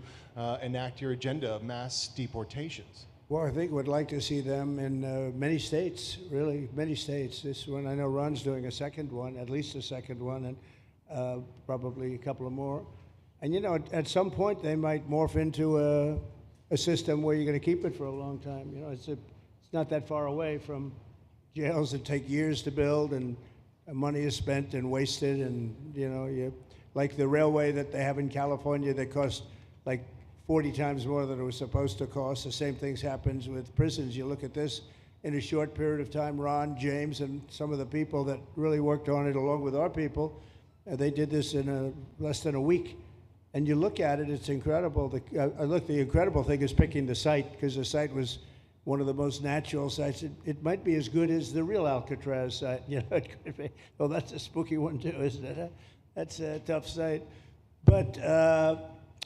enact your agenda of mass deportations? Well, I think we'd like to see them in many states, really, many states. This one, I know Ron's doing a second one, at least a second one, and probably a couple of more. And, you know, at some point, they might morph into a system where you're going to keep it for a long time. You know, it's not that far away from jails that take years to build, and money is spent and wasted. And, you know, like the railway that they have in California that costs like 40 times more than it was supposed to cost. The same things happens with prisons. You look at this in a short period of time, Ron, James, and some of the people that really worked on it along with our people, they did this in less than a week. And you look at it, it's incredible. The incredible thing is picking the site, because the site was one of the most natural sites. It might be as good as the real Alcatraz site. You know, it could be. Well, that's a spooky one too, isn't it? That's a tough site. But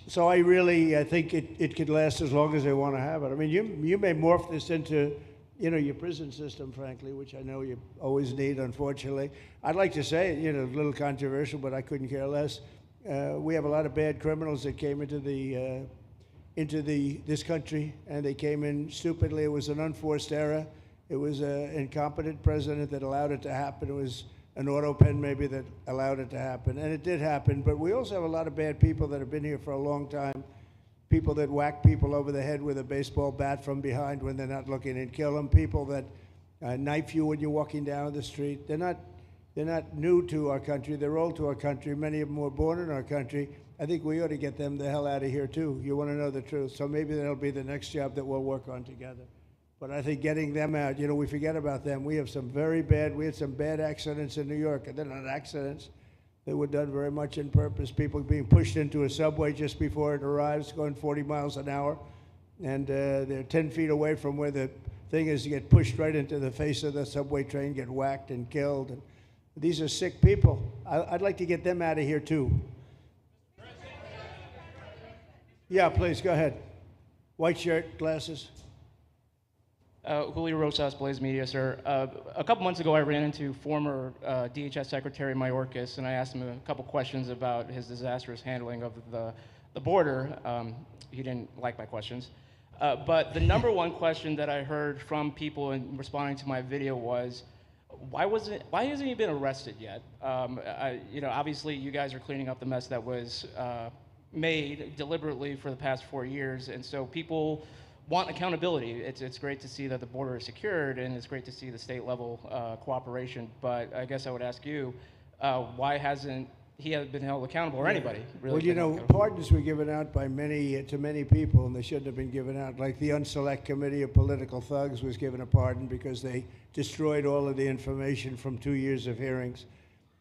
so I think it could last as long as they want to have it. I mean, you may morph this into, you know, your prison system, frankly, which I know you always need, unfortunately. I'd like to say, you know, a little controversial, but I couldn't care less. We have a lot of bad criminals that came into this country, and they came in stupidly. It was an unforced error. It was an incompetent president that allowed it to happen. It was an auto pen maybe that allowed it to happen, and it did happen. But we also have a lot of bad people that have been here for a long time, people that whack people over the head with a baseball bat from behind when they're not looking and kill them, people that knife you when you're walking down the street. They're not new to our country. They're old to our country. Many of them were born in our country. I think we ought to get them the hell out of here, too. You want to know the truth. So maybe that'll be the next job that we'll work on together. But I think getting them out, you know, we forget about them. We had some bad accidents in New York. And they're not accidents. They were done very much on purpose. People being pushed into a subway just before it arrives, going 40 miles an hour. and they're 10 feet away from where the thing is. You get pushed right into the face of the subway train, get whacked and killed. And these are sick people. I'd like to get them out of here too. Yeah, please, go ahead. White shirt, glasses. Julio Rosas, Blaze Media, sir. A couple months ago, I ran into former DHS Secretary Mayorkas, and I asked him a couple questions about his disastrous handling of the border. He didn't like my questions. But the number one question that I heard from people in responding to my video was, why hasn't he been arrested yet? Obviously, you guys are cleaning up the mess that was made deliberately for the past 4 years, and so people want accountability. It's great to see that the border is secured, and it's great to see the state level cooperation. But I guess I would ask you, why hasn't he been held accountable, or anybody really? Well, pardons were given out by to many people, and they shouldn't have been given out. Like the Unselect Committee of Political Thugs was given a pardon because they destroyed all of the information from 2 years of hearings,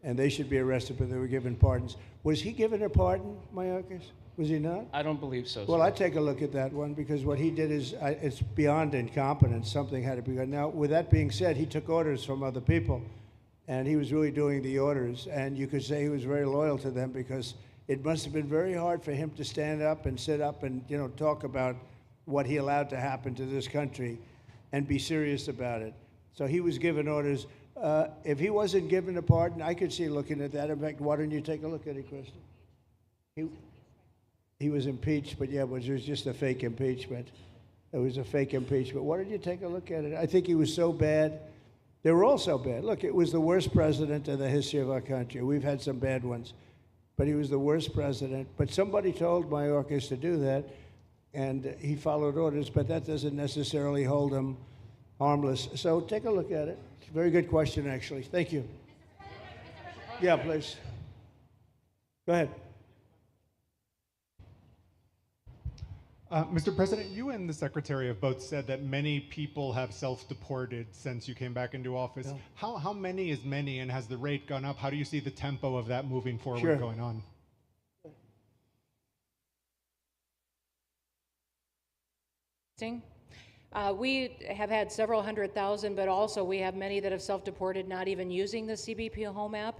and they should be arrested, but they were given pardons. Was he given a pardon, Mayorkas? Was he not? I don't believe so. Well, sir. I'd take a look at that one, because what he did is it's beyond incompetence. Something had to be done. Now, with that being said, he took orders from other people, and he was really doing the orders. And you could say he was very loyal to them, because it must have been very hard for him to stand up and sit up and talk about what he allowed to happen to this country and be serious about it. So he was given orders. If he wasn't given a pardon, I could see looking at that. In fact, why don't you take a look at it, Kristen? He was impeached, but yeah, it was just a fake impeachment. It was a fake impeachment. Why don't you take a look at it? I think he was so bad. They were all so bad. Look, it was the worst president in the history of our country. We've had some bad ones, but he was the worst president. But somebody told Mayorkas to do that, and he followed orders, but that doesn't necessarily hold him harmless. So take a look at it. Very good question, actually. Thank you. Yeah, please. Go ahead. Mr. President, you and the Secretary have both said that many people have self-deported since you came back into office. Yeah. How many is many, and has the rate gone up? How do you see the tempo of that moving forward going on? We have had several 100,000, but also we have many that have self-deported, not even using the CBP Home app.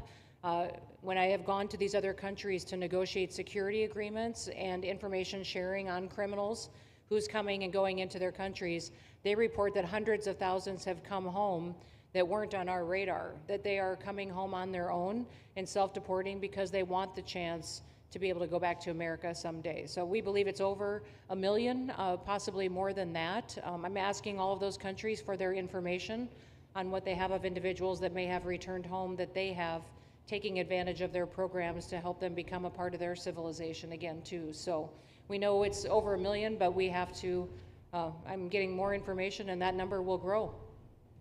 When I have gone to these other countries to negotiate security agreements and information sharing on criminals, who's coming and going into their countries, they report that hundreds of thousands have come home that weren't on our radar, that they are coming home on their own and self-deporting because they want the chance to be able to go back to America someday. So we believe it's over 1 million, possibly more than that. I'm asking all of those countries for their information on what they have of individuals that may have returned home, that they have taking advantage of their programs to help them become a part of their civilization again too. So we know it's over 1 million, but we have to, I'm getting more information, and that number will grow.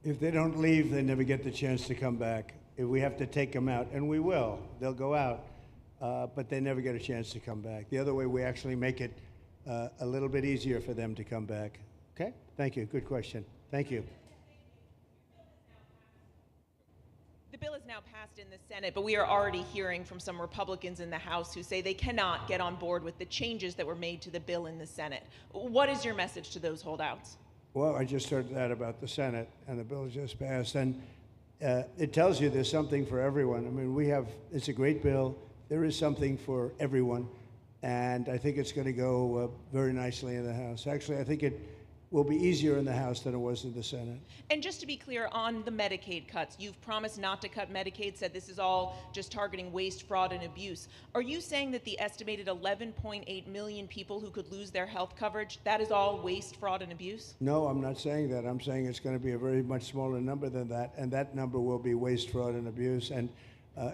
If they don't leave, they never get the chance to come back. If we have to take them out, and we will, they'll go out, but they never get a chance to come back. The other way, we actually make it a little bit easier for them to come back. Okay? Thank you. Good question. Thank you. The bill is now passed in the Senate, but we are already hearing from some Republicans in the House who say they cannot get on board with the changes that were made to the bill in the Senate. What is your message to those holdouts? Well, I just heard that about the Senate, and the bill just passed, and it tells you there's something for everyone. I mean, it's a great bill. There is something for everyone, and I think it's going to go very nicely in the House. Actually, I think it will be easier in the House than it was in the Senate. And just to be clear, on the Medicaid cuts, you've promised not to cut Medicaid, said this is all just targeting waste, fraud, and abuse. Are you saying that the estimated 11.8 million people who could lose their health coverage, that is all waste, fraud, and abuse? No, I'm not saying that. I'm saying it's going to be a very much smaller number than that, and that number will be waste, fraud, and abuse. And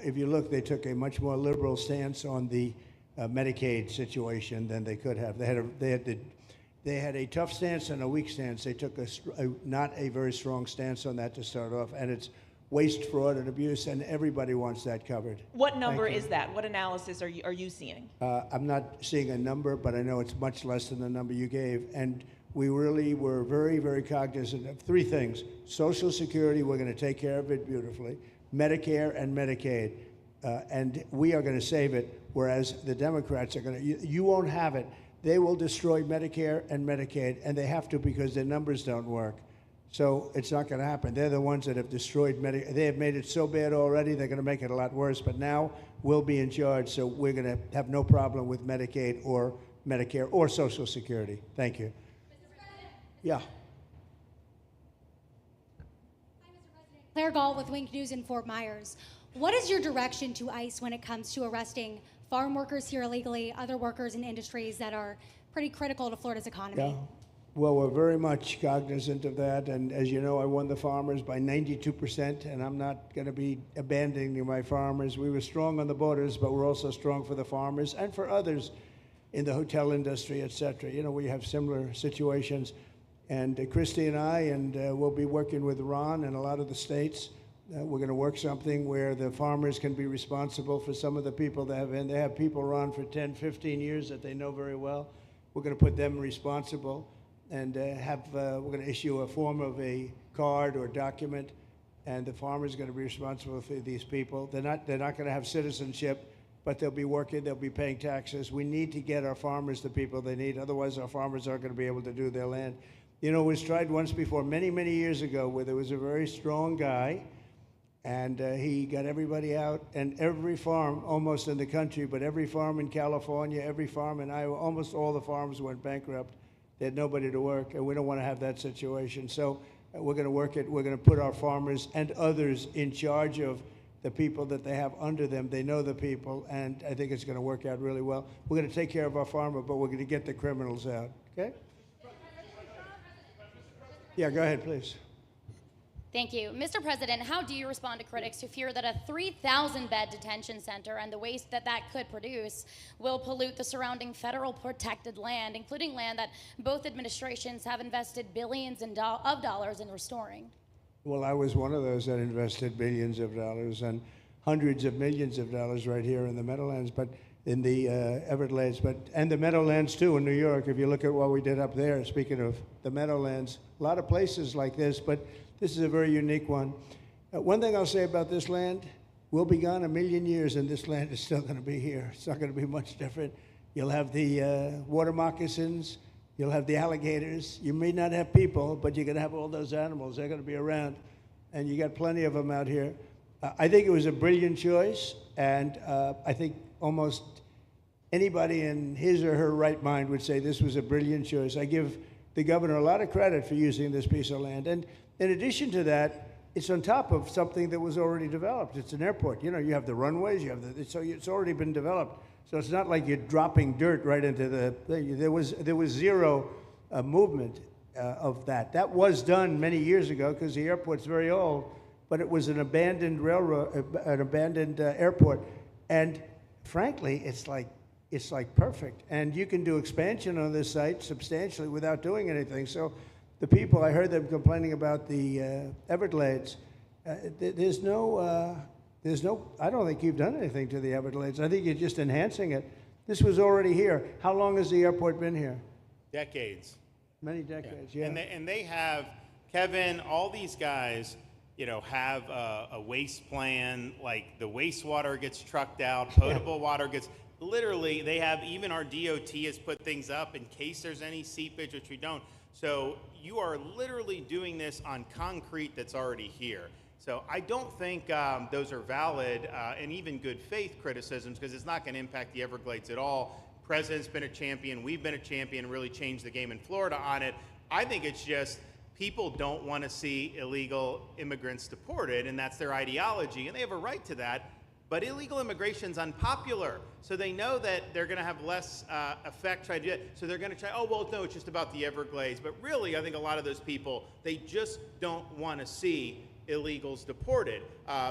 if you look, they took a much more liberal stance on the Medicaid situation than they could have. They had a tough stance and a weak stance. They took not a very strong stance on that to start off, and it's waste, fraud, and abuse, and everybody wants that covered. What number is that? What analysis are you seeing? I'm not seeing a number, but I know it's much less than the number you gave, and we really were very, very cognizant of three things. Social Security, we're going to take care of it beautifully. Medicare and Medicaid, and we are going to save it, whereas the Democrats are going to, you won't have it. they will destroy Medicare and Medicaid, and they have to because their numbers don't work. So it's not going to happen. They're the ones that have destroyed Medicare. They have made it so bad already, they're going to make it a lot worse. But now we'll be in charge, so we're going to have no problem with Medicaid or Medicare or Social Security. Thank you. Yeah. Claire Gall with Wink News in Fort Myers. What is your direction to ICE when it comes to arresting farm workers here illegally, other workers in industries that are pretty critical to Florida's economy? Yeah. Well, we're very much cognizant of that, and as you know, I won the farmers by 92%, and I'm not going to be abandoning my farmers. We were strong on the borders, but we're also strong for the farmers and for others in the hotel industry, et cetera. You know, we have similar situations, and Christy and I, and we'll be working with Ron and a lot of the states. We're going to work something where the farmers can be responsible for some of the people that have, and they have people, Ron, for 10, 15 years that they know very well. We're going to put them responsible. And we're going to issue a form of a card or document, and the farmer is going to be responsible for these people. They're not going to have citizenship, but they'll be working, they'll be paying taxes. We need to get our farmers the people they need, otherwise our farmers aren't going to be able to do their land. You know, it was tried once before, many, many years ago, where there was a very strong guy, and he got everybody out, and every farm, almost in the country, but every farm in California, every farm in Iowa, almost all the farms went bankrupt. They had nobody to work, and we don't want to have that situation. So we're going to work it. We're going to put our farmers and others in charge of the people that they have under them. They know the people, and I think it's going to work out really well. We're going to take care of our farmer, but we're going to get the criminals out. Okay? Yeah, go ahead, please. Thank you. Mr. President, how do you respond to critics who fear that a 3,000-bed detention center and the waste that that could produce will pollute the surrounding federal protected land, including land that both administrations have invested billions of dollars in restoring? Well, I was one of those that invested billions of dollars and hundreds of millions of dollars right here in the Meadowlands, but in the Everglades, and the Meadowlands too in New York. If you look at what we did up there, speaking of the Meadowlands, a lot of places like this, but this is a very unique one. One thing I'll say about this land, we'll be gone 1,000,000 years and this land is still going to be here. It's not going to be much different. You'll have the water moccasins, you'll have the alligators. You may not have people, but you're going to have all those animals. They're going to be around, and you got plenty of them out here. I think it was a brilliant choice, and I think almost anybody in his or her right mind would say this was a brilliant choice. I give the governor a lot of credit for using this piece of land. And in addition to that, it's on top of something that was already developed. It's an airport. You know, you have the runways, you have so it's already been developed. So it's not like you're dropping dirt right into the thing. There was zero movement of that. That was done many years ago because the airport's very old, but it was an abandoned railroad, an abandoned airport. And frankly, it's like perfect. And you can do expansion on this site substantially without doing anything. So the people, I heard them complaining about the Everglades. There's no, I don't think you've done anything to the Everglades. I think you're just enhancing it. This was already here. How long has the airport been here? Decades. Many decades, yeah. And they have, Kevin, all these guys, you know, have a waste plan, like the wastewater gets trucked out, potable water gets, literally, they have, even our DOT has put things up in case there's any seepage, which we don't. So you are literally doing this on concrete that's already here. So I don't think those are valid and even good faith criticisms, because it's not going to impact the Everglades at all. President's been a champion, we've been a champion, really changed the game in Florida on it. I think it's just people don't want to see illegal immigrants deported, and that's their ideology, and they have a right to that. But illegal immigration's unpopular, so they know that they're going to have less effect trying to do it. So they're going to try, oh, well, no, it's just about the Everglades. But really, I think a lot of those people, they just don't want to see illegals deported.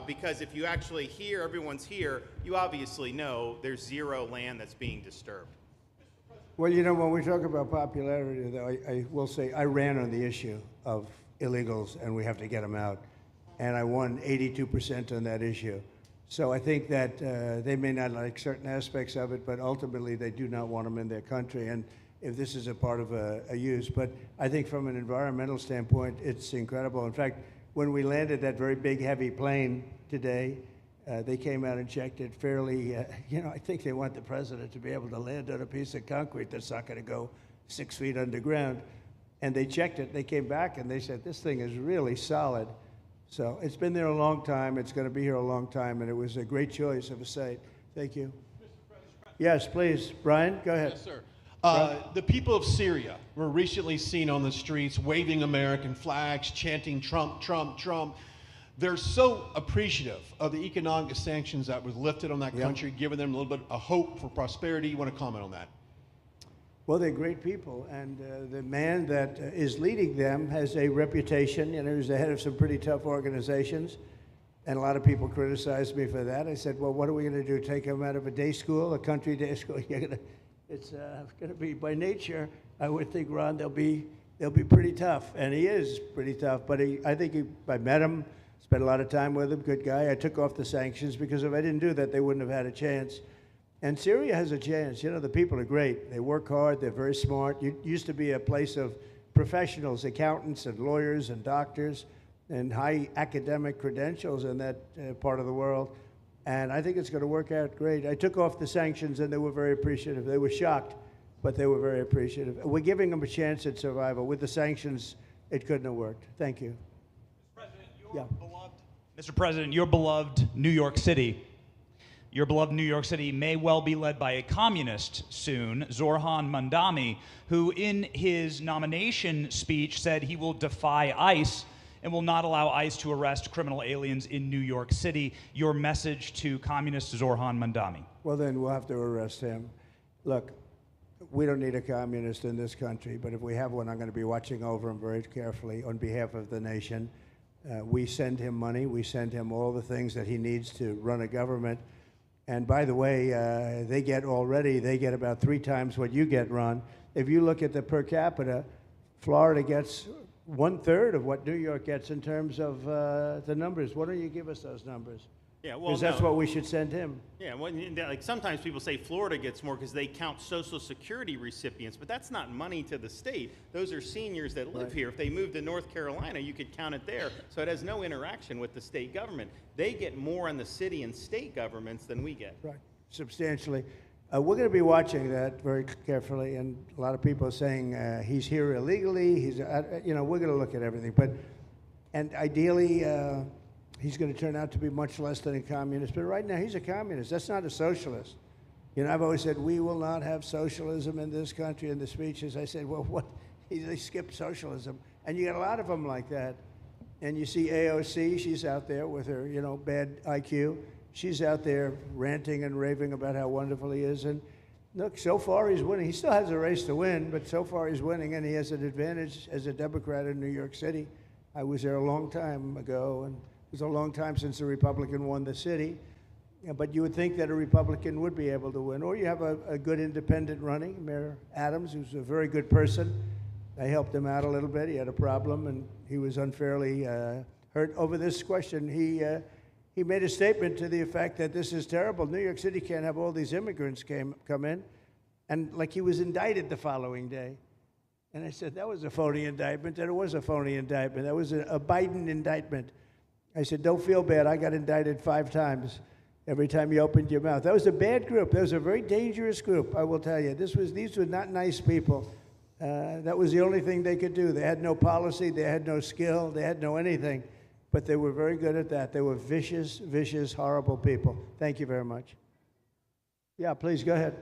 Because if you actually hear everyone's here, you obviously know there's zero land that's being disturbed. Well, you know, when we talk about popularity, though, I will say I ran on the issue of illegals, and we have to get them out. And I won 82% on that issue. So I think that they may not like certain aspects of it, but ultimately they do not want them in their country. And if this is a part of a use, but I think from an environmental standpoint, it's incredible. In fact, when we landed that very big, heavy plane today, They came out and checked it fairly. I think they want the president to be able to land on a piece of concrete that's not going to go 6 feet underground. And they checked it. They came back and they said, this thing is really solid. So it's been there a long time. It's going to be here a long time. And it was a great choice of a site. Thank you. Yes, please. Brian, go ahead. Yes, sir. The people of Syria were recently seen on the streets waving American flags, chanting Trump, Trump, Trump. They're so appreciative of the economic sanctions that was lifted on that country, giving them a little bit of hope for prosperity. You want to comment on that? Well, they're great people, and the man that is leading them has a reputation. He's the head of some pretty tough organizations, and a lot of people criticized me for that. I said, well, what are we going to do, take him out of a day school, a country day school? It's going to be, by nature, I would think, Ron, they'll be pretty tough, and he is pretty tough, but I met him, spent a lot of time with him, good guy. I took off the sanctions because if I didn't do that, they wouldn't have had a chance. And Syria has a chance. The people are great. They work hard. They're very smart. It used to be a place of professionals, accountants and lawyers and doctors and high academic credentials in that part of the world. And I think it's going to work out great. I took off the sanctions, and they were very appreciative. They were shocked, but they were very appreciative. We're giving them a chance at survival. With the sanctions, it couldn't have worked. Thank you. Mr. President, your beloved New York City may well be led by a communist soon, Zorhan Mandami, who in his nomination speech said he will defy ICE and will not allow ICE to arrest criminal aliens in New York City. Your message to communist Zorhan Mandami? Well, then we'll have to arrest him. Look, we don't need a communist in this country, but if we have one, I'm going to be watching over him very carefully on behalf of the nation. We send him money. We send him all the things that he needs to run a government. And by the way, they get about 3 times what you get, Ron. If you look at the per capita, Florida gets 1/3 of what New York gets in terms of the numbers. Why don't you give us those numbers? Yeah, well, because that's what we should send him. Yeah, well, like sometimes people say Florida gets more because they count Social Security recipients, but that's not money to the state. Those are seniors that live here. If they moved to North Carolina, you could count it there. So it has no interaction with the state government. They get more on the city and state governments than we get. Right, substantially. We're going to be watching that very carefully, and a lot of people are saying he's here illegally. We're going to look at everything, and ideally. He's going to turn out to be much less than a communist. But right now, he's a communist. That's not a socialist. I've always said, we will not have socialism in this country. In the speeches, I said, well, what? They skipped socialism. And you get a lot of them like that. And you see AOC, she's out there with her, bad IQ. She's out there ranting and raving about how wonderful he is. And look, so far he's winning. He still has a race to win, but so far he's winning, and he has an advantage as a Democrat in New York City. I was there a long time ago, and it was a long time since a Republican won the city, but you would think that a Republican would be able to win. Or you have a good independent running, Mayor Adams, who's a very good person. I helped him out a little bit. He had a problem, and he was unfairly hurt over this question. He made a statement to the effect that this is terrible. New York City can't have all these immigrants come in, and like he was indicted the following day. And I said, that was a phony indictment, and it was a phony indictment. That was a Biden indictment. I said, don't feel bad. I got indicted 5 times every time you opened your mouth. That was a bad group. That was a very dangerous group, I will tell you. These were not nice people. That was the only thing they could do. They had no policy. They had no skill. They had no anything. But they were very good at that. They were vicious, vicious, horrible people. Thank you very much. Yeah, please go ahead.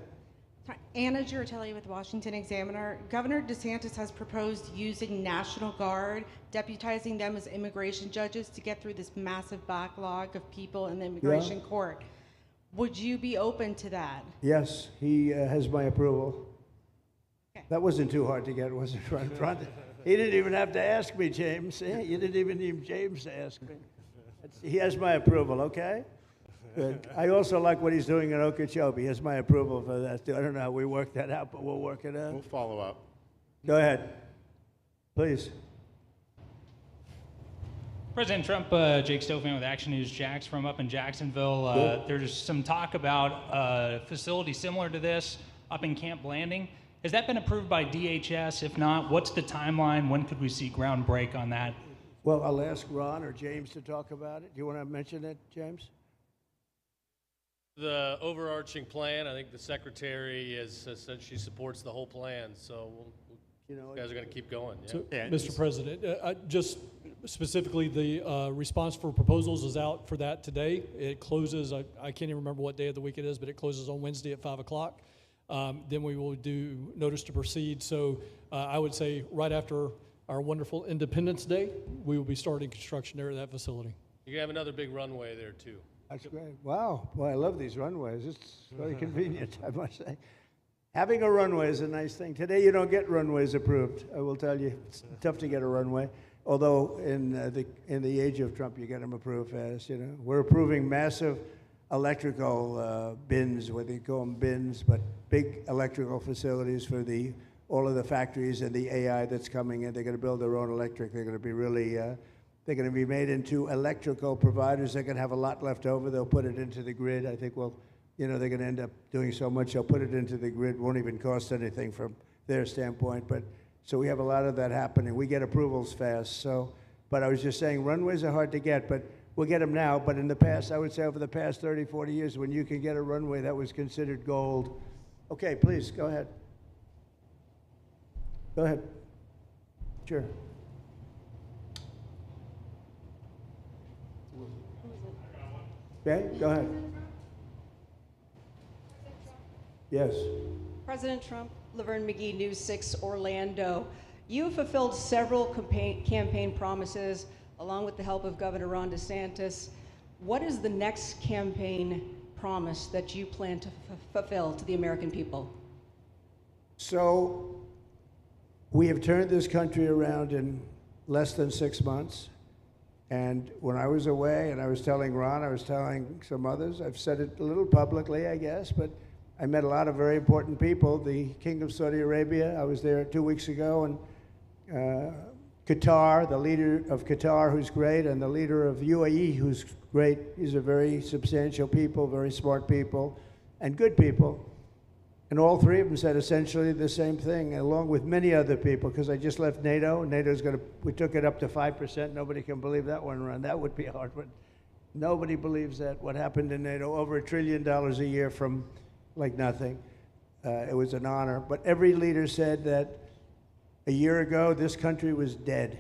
Anna Giratelli with Washington Examiner. Governor DeSantis has proposed using National Guard, deputizing them as immigration judges to get through this massive backlog of people in the immigration court. Would you be open to that? Yes, he has my approval. Okay. That wasn't too hard to get, was it, Ron? He didn't even have to ask me, James. You didn't even need James to ask me. He has my approval, okay? Good. I also like what he's doing in Okeechobee. He has my approval for that, too. I don't know how we work that out, but we'll work it out. We'll follow up. Go ahead. Please. President Trump, Jake Stofan with Action News Jax from up in Jacksonville. There's some talk about a facility similar to this up in Camp Blanding. Has that been approved by DHS? If not, what's the timeline? When could we see ground break on that? Well, I'll ask Ron or James to talk about it. Do you want to mention it, James? the overarching plan. I think the secretary has said she supports the whole plan, so you guys are going to keep going. Yeah. So, Mr. President, just specifically, the response for proposals is out for that today. It closes, I can't even remember what day of the week it is, but it closes on Wednesday at 5 o'clock. Then we will do notice to proceed. So I would say right after our wonderful Independence Day, we will be starting construction there at that facility. You're going to have another big runway there, too. That's great. Wow. Boy, I love these runways. It's very convenient, I must say. Having a runway is a nice thing. Today, you don't get runways approved. I will tell you, it's tough to get a runway. Although in the age of Trump, you get them approved fast. You know, we're approving massive electrical bins, whether you call them bins, but big electrical facilities for all of the factories and the AI that's coming in. They're going to build their own electric. They're going to be really, they're going to be made into electrical providers. They're going to have a lot left over. They'll put it into the grid. I think, well, you know, they're going to end up doing so much. They'll put it into the grid. Won't even cost anything from their standpoint. But so we have a lot of that happening. We get approvals fast. So, but I was just saying, runways are hard to get, but we'll get them now. But in the past, I would say over the past 30, 40 years, when you can get a runway, that was considered gold. Okay, please, go ahead. Go ahead. Sure. Okay, go ahead. Yes. President Trump, Laverne McGee, News 6 Orlando. You have fulfilled several campaign promises along with the help of Governor Ron DeSantis. What is the next campaign promise that you plan to fulfill to the American people? So we have turned this country around in less than 6 months. And when I was away, and I was telling Ron, I was telling some others, I've said it a little publicly, I guess, but I met a lot of very important people. The King of Saudi Arabia, I was there 2 weeks ago, and Qatar, the leader of Qatar, who's great, and the leader of UAE, who's great. These are very substantial people, very smart people, and good people. And all three of them said essentially the same thing, along with many other people, because I just left NATO. NATO's we took it up to 5%. Nobody can believe that one run. That would be hard, but nobody believes that. What happened in NATO, over $1 trillion a year from like nothing. It was an honor. But every leader said that a year ago, this country was dead.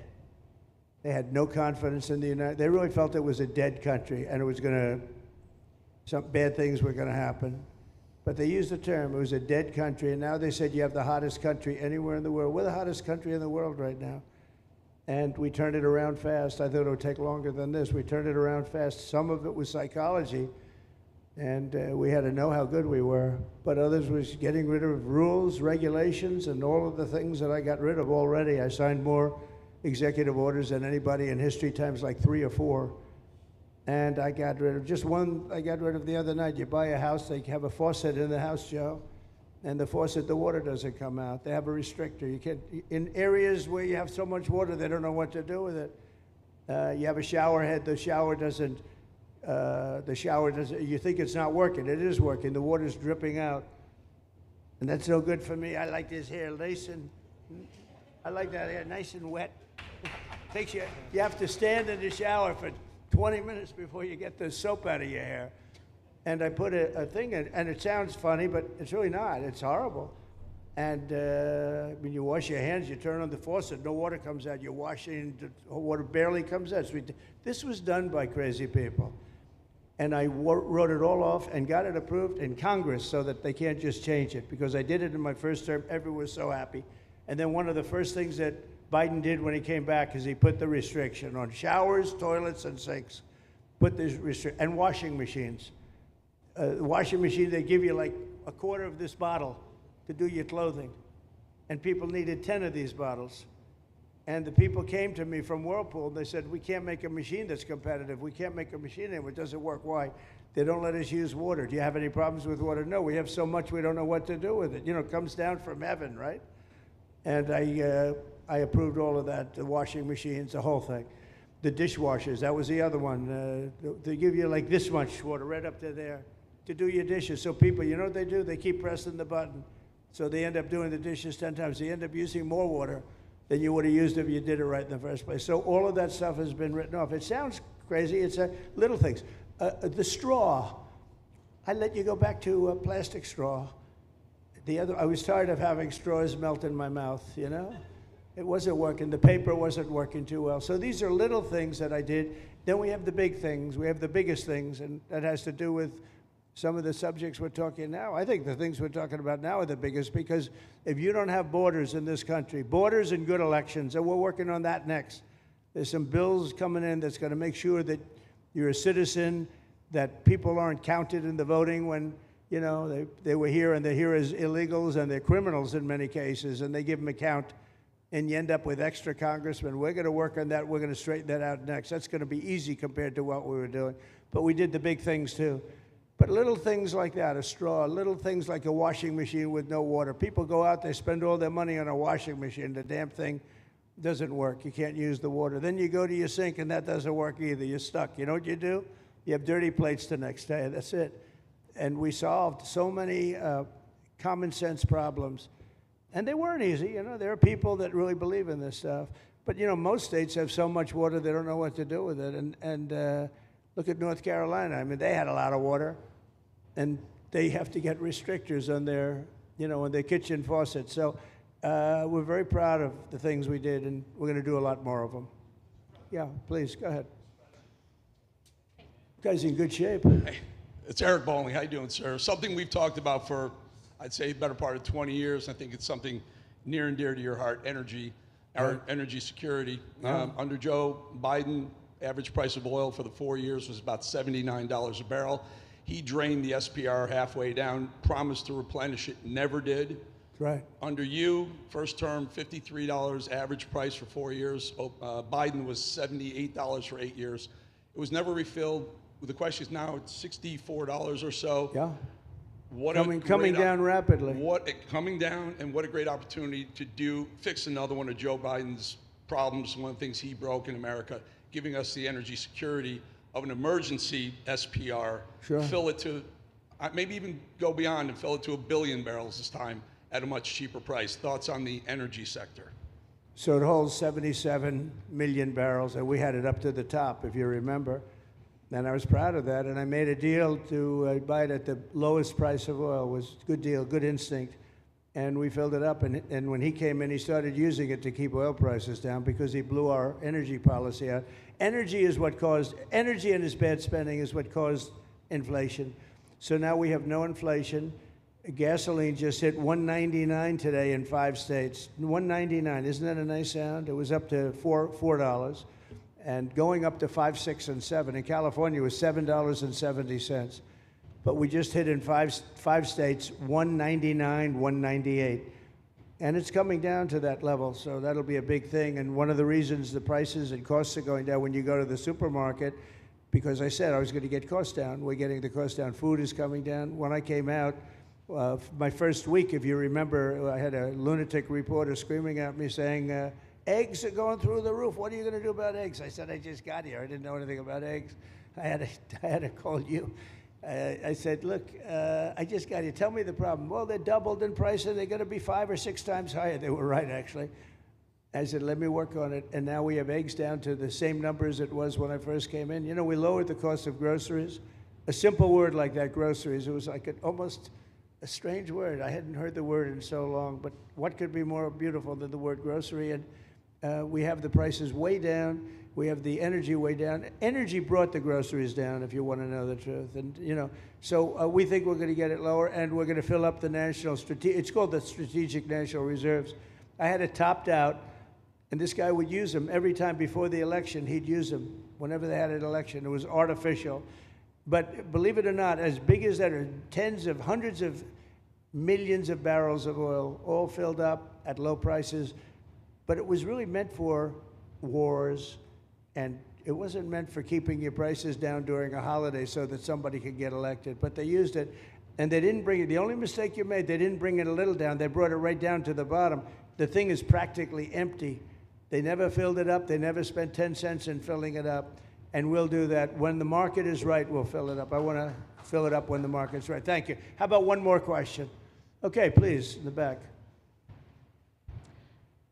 They had no confidence in the United. They really felt it was a dead country, and it was some bad things were going to happen. But they used the term, it was a dead country, and now they said you have the hottest country anywhere in the world. We're the hottest country in the world right now. And we turned it around fast. I thought it would take longer than this. We turned it around fast. Some of it was psychology, and we had to know how good we were. But others was getting rid of rules, regulations, and all of the things that I got rid of already. I signed more executive orders than anybody in history, times like 3 or 4. And I got rid of just one. I got rid of the other night. You buy a house, they have a faucet in the house, Joe, and the faucet, the water doesn't come out. They have a restrictor. You can't, in areas where you have so much water, they don't know what to do with it. You have a shower head, the shower doesn't, you think it's not working. It is working. The water's dripping out. And that's no good for me. I like this hair nice and, I like that hair nice and wet. Takes you have to stand in the shower for 20 minutes before you get the soap out of your hair. And I put a thing in, and it sounds funny, but it's really not. It's horrible. And when you wash your hands, you turn on the faucet, no water comes out. You're washing, the water barely comes out. This was done by crazy people. And I wrote it all off and got it approved in Congress so that they can't just change it, because I did it in my first term. Everyone was so happy. And then one of the first things that Biden did when he came back is he put the restriction on showers, toilets, and sinks. Put this restriction, and washing machines. Washing machine, they give you like a quarter of this bottle to do your clothing. And people needed 10 of these bottles. And the people came to me from Whirlpool, and they said, we can't make a machine that's competitive. We can't make a machine anymore. It doesn't work. Why? They don't let us use water. Do you have any problems with water? No, we have so much we don't know what to do with it. You know, it comes down from heaven, right? And I approved all of that, the washing machines, the whole thing. The dishwashers, that was the other one. They give you like this much water right up to there to do your dishes. So people, you know what they do? They keep pressing the button. So they end up doing the dishes 10 times. They end up using more water than you would have used if you did it right in the first place. So all of that stuff has been written off. It sounds crazy. It's little things. The straw. I let you go back to a plastic straw. I was tired of having straws melt in my mouth, you know? It wasn't working. The paper wasn't working too well. So these are little things that I did. Then we have the big things. We have the biggest things, and that has to do with some of the subjects we're talking now. I think the things we're talking about now are the biggest, because if you don't have borders in this country, borders and good elections, and we're working on that next. There's some bills coming in that's going to make sure that you're a citizen, that people aren't counted in the voting when, you know, they were here and they're here as illegals and they're criminals in many cases, and they give them a count, and you end up with extra congressmen. We're going to work on that. We're going to straighten that out next. That's going to be easy compared to what we were doing. But we did the big things too. But little things like that, a straw, little things like a washing machine with no water. People go out, they spend all their money on a washing machine. The damn thing doesn't work. You can't use the water. Then you go to your sink and that doesn't work either. You're stuck. You know what you do? You have dirty plates the next day. That's it. And we solved so many common sense problems. And they weren't easy. You know, there are people that really believe in this stuff. But, you know, most states have so much water they don't know what to do with it. And look at North Carolina. I mean, they had a lot of water, and they have to get restrictors on their, you know, on their kitchen faucets. So we're very proud of the things we did, and we're going to do a lot more of them. Yeah, please, go ahead. You guys in good shape. Hey, it's Eric Bowling. How you doing, sir? Something we've talked about for, I'd say, the better part of 20 years. I think it's something near and dear to your heart, energy, our energy security. Yeah. Under Joe Biden, average price of oil for the 4 years was about $79 a barrel. He drained the SPR halfway down, promised to replenish it, never did. Right. Under you, first term, $53 average price for 4 years. Biden was $78 for 8 years. It was never refilled. The question is now it's $64 or so. Yeah. What coming down rapidly. Coming down, and what a great opportunity to fix another one of Joe Biden's problems, one of the things he broke in America, giving us the energy security of an emergency SPR, Sure. fill it to, maybe even go beyond and fill it to 1 billion barrels this time at a much cheaper price. Thoughts on the energy sector? So it holds 77 million barrels, and we had it up to the top, if you remember. And I was proud of that, and I made a deal to buy it at the lowest price of oil. It was a good deal, good instinct. And we filled it up, and when he came in, he started using it to keep oil prices down because he blew our energy policy out. Energy and his bad spending is what caused inflation. So now we have no inflation. Gasoline just hit $1.99 today in 5 states. $1.99, isn't that a nice sound? It was up to $4. And going up to 5, 6, and 7. In California, it was $7.70. But we just hit in five states, $1.99, $1.98. And it's coming down to that level, so that'll be a big thing. And one of the reasons the prices and costs are going down when you go to the supermarket, because I said I was going to get costs down. We're getting the costs down. Food is coming down. When I came out, my first week, if you remember, I had a lunatic reporter screaming at me saying, eggs are going through the roof. What are you going to do about eggs? I said, I just got here. I didn't know anything about eggs. I had to call you. I said, look, I just got here. Tell me the problem. Well, they're doubled in price, and they're going to be 5 or 6 times higher. They were right, actually. I said, let me work on it. And now we have eggs down to the same numbers it was when I first came in. You know, we lowered the cost of groceries. A simple word like that, groceries, it was like almost a strange word. I hadn't heard the word in so long, but what could be more beautiful than the word grocery? And we have the prices way down. We have the energy way down. Energy brought the groceries down, if you want to know the truth. And, you know, so we think we're going to get it lower, and we're going to fill up the it's called the Strategic National Reserves. I had it topped out, and this guy would use them every time before the election. He'd use them whenever they had an election. It was artificial. But believe it or not, as big as that are hundreds of millions of barrels of oil, all filled up at low prices. But it was really meant for wars, and it wasn't meant for keeping your prices down during a holiday so that somebody could get elected. But they used it, and they didn't bring it. The only mistake you made, they didn't bring it a little down. They brought it right down to the bottom. The thing is practically empty. They never filled it up. They never spent 10 cents in filling it up. And we'll do that. When the market is right, we'll fill it up. I want to fill it up when the market's right. Thank you. How about one more question? Okay, please, in the back.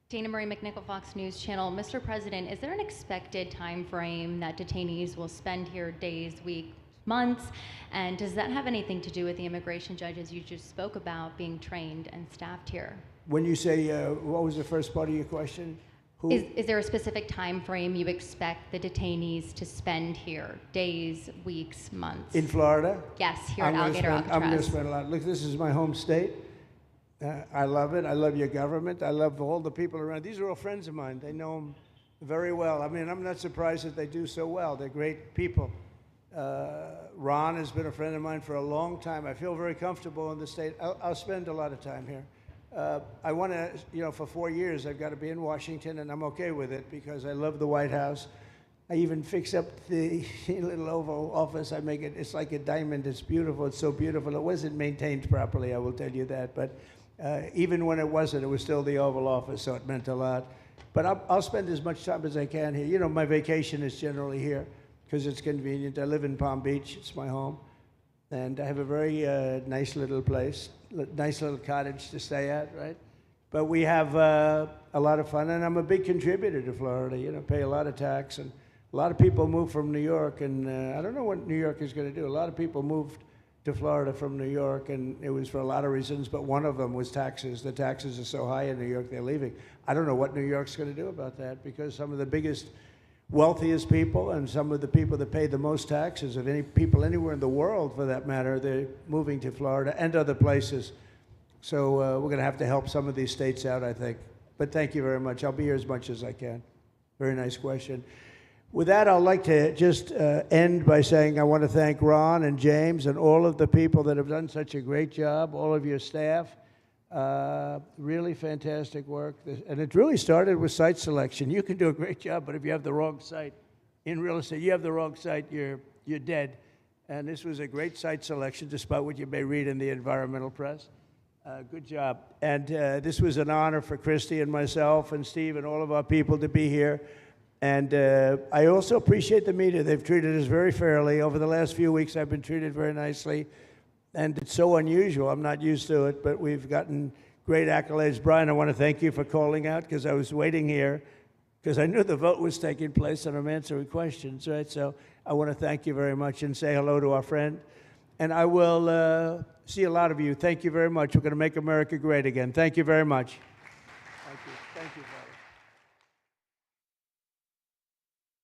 Dana Marie McNichol, Fox News Channel. Mr. President, is there an expected time frame that detainees will spend here, days, weeks, months? And does that have anything to do with the immigration judges you just spoke about being trained and staffed here? When you say, what was the first part of your question? Who? Is there a specific time frame you expect the detainees to spend here? Days, weeks, months? In Florida? Yes, here at Alligator I'm going to Alcatraz. spend a lot. Look, this is my home state. I love it. I love your government. I love all the people around. These are all friends of mine. They know them very well. I mean, I'm not surprised that they do so well. They're great people. Ron has been a friend of mine for a long time. I feel very comfortable in the state. I'll spend a lot of time here. I want to, for 4 years, I've got to be in Washington, and I'm okay with it because I love the White House. I even fix up the little Oval Office. I make it, it's like a diamond. It's beautiful. It's so beautiful. It wasn't maintained properly, I will tell you that. But even when it wasn't, it was still the Oval Office, so it meant a lot. But I'll spend as much time as I can here. My vacation is generally here because it's convenient. I live in Palm Beach. It's my home. And I have a very nice little place, nice little cottage to stay at, right? But we have a lot of fun, and I'm a big contributor to Florida, pay a lot of tax. And a lot of people move from New York, and I don't know what New York is going to do. A lot of people moved to Florida from New York, and it was for a lot of reasons, but one of them was taxes. The taxes are so high in New York, they're leaving. I don't know what New York's going to do about that, because some of the biggest, wealthiest people and some of the people that pay the most taxes of any people anywhere in the world, for that matter, they're moving to Florida and other places. So we're going to have to help some of these states out, I think. But thank you very much. I'll be here as much as I can. Very nice question. With that, I'd like to just end by saying I want to thank Ron and James and all of the people that have done such a great job, all of your staff. Really fantastic work. And it really started with site selection. You can do a great job, but if you have the wrong site in real estate, you have the wrong site, you're dead. And this was a great site selection, despite what you may read in the environmental press. Good job. And this was an honor for Christy and myself and Steve and all of our people to be here. And I also appreciate the media. They've treated us very fairly. Over the last few weeks, I've been treated very nicely. And it's so unusual. I'm not used to it, but we've gotten great accolades. Brian, I want to thank you for calling out, because I was waiting here, because I knew the vote was taking place and I'm answering questions, right? So I want to thank you very much and say hello to our friend. And I will see a lot of you. Thank you very much. We're going to make America great again. Thank you very much.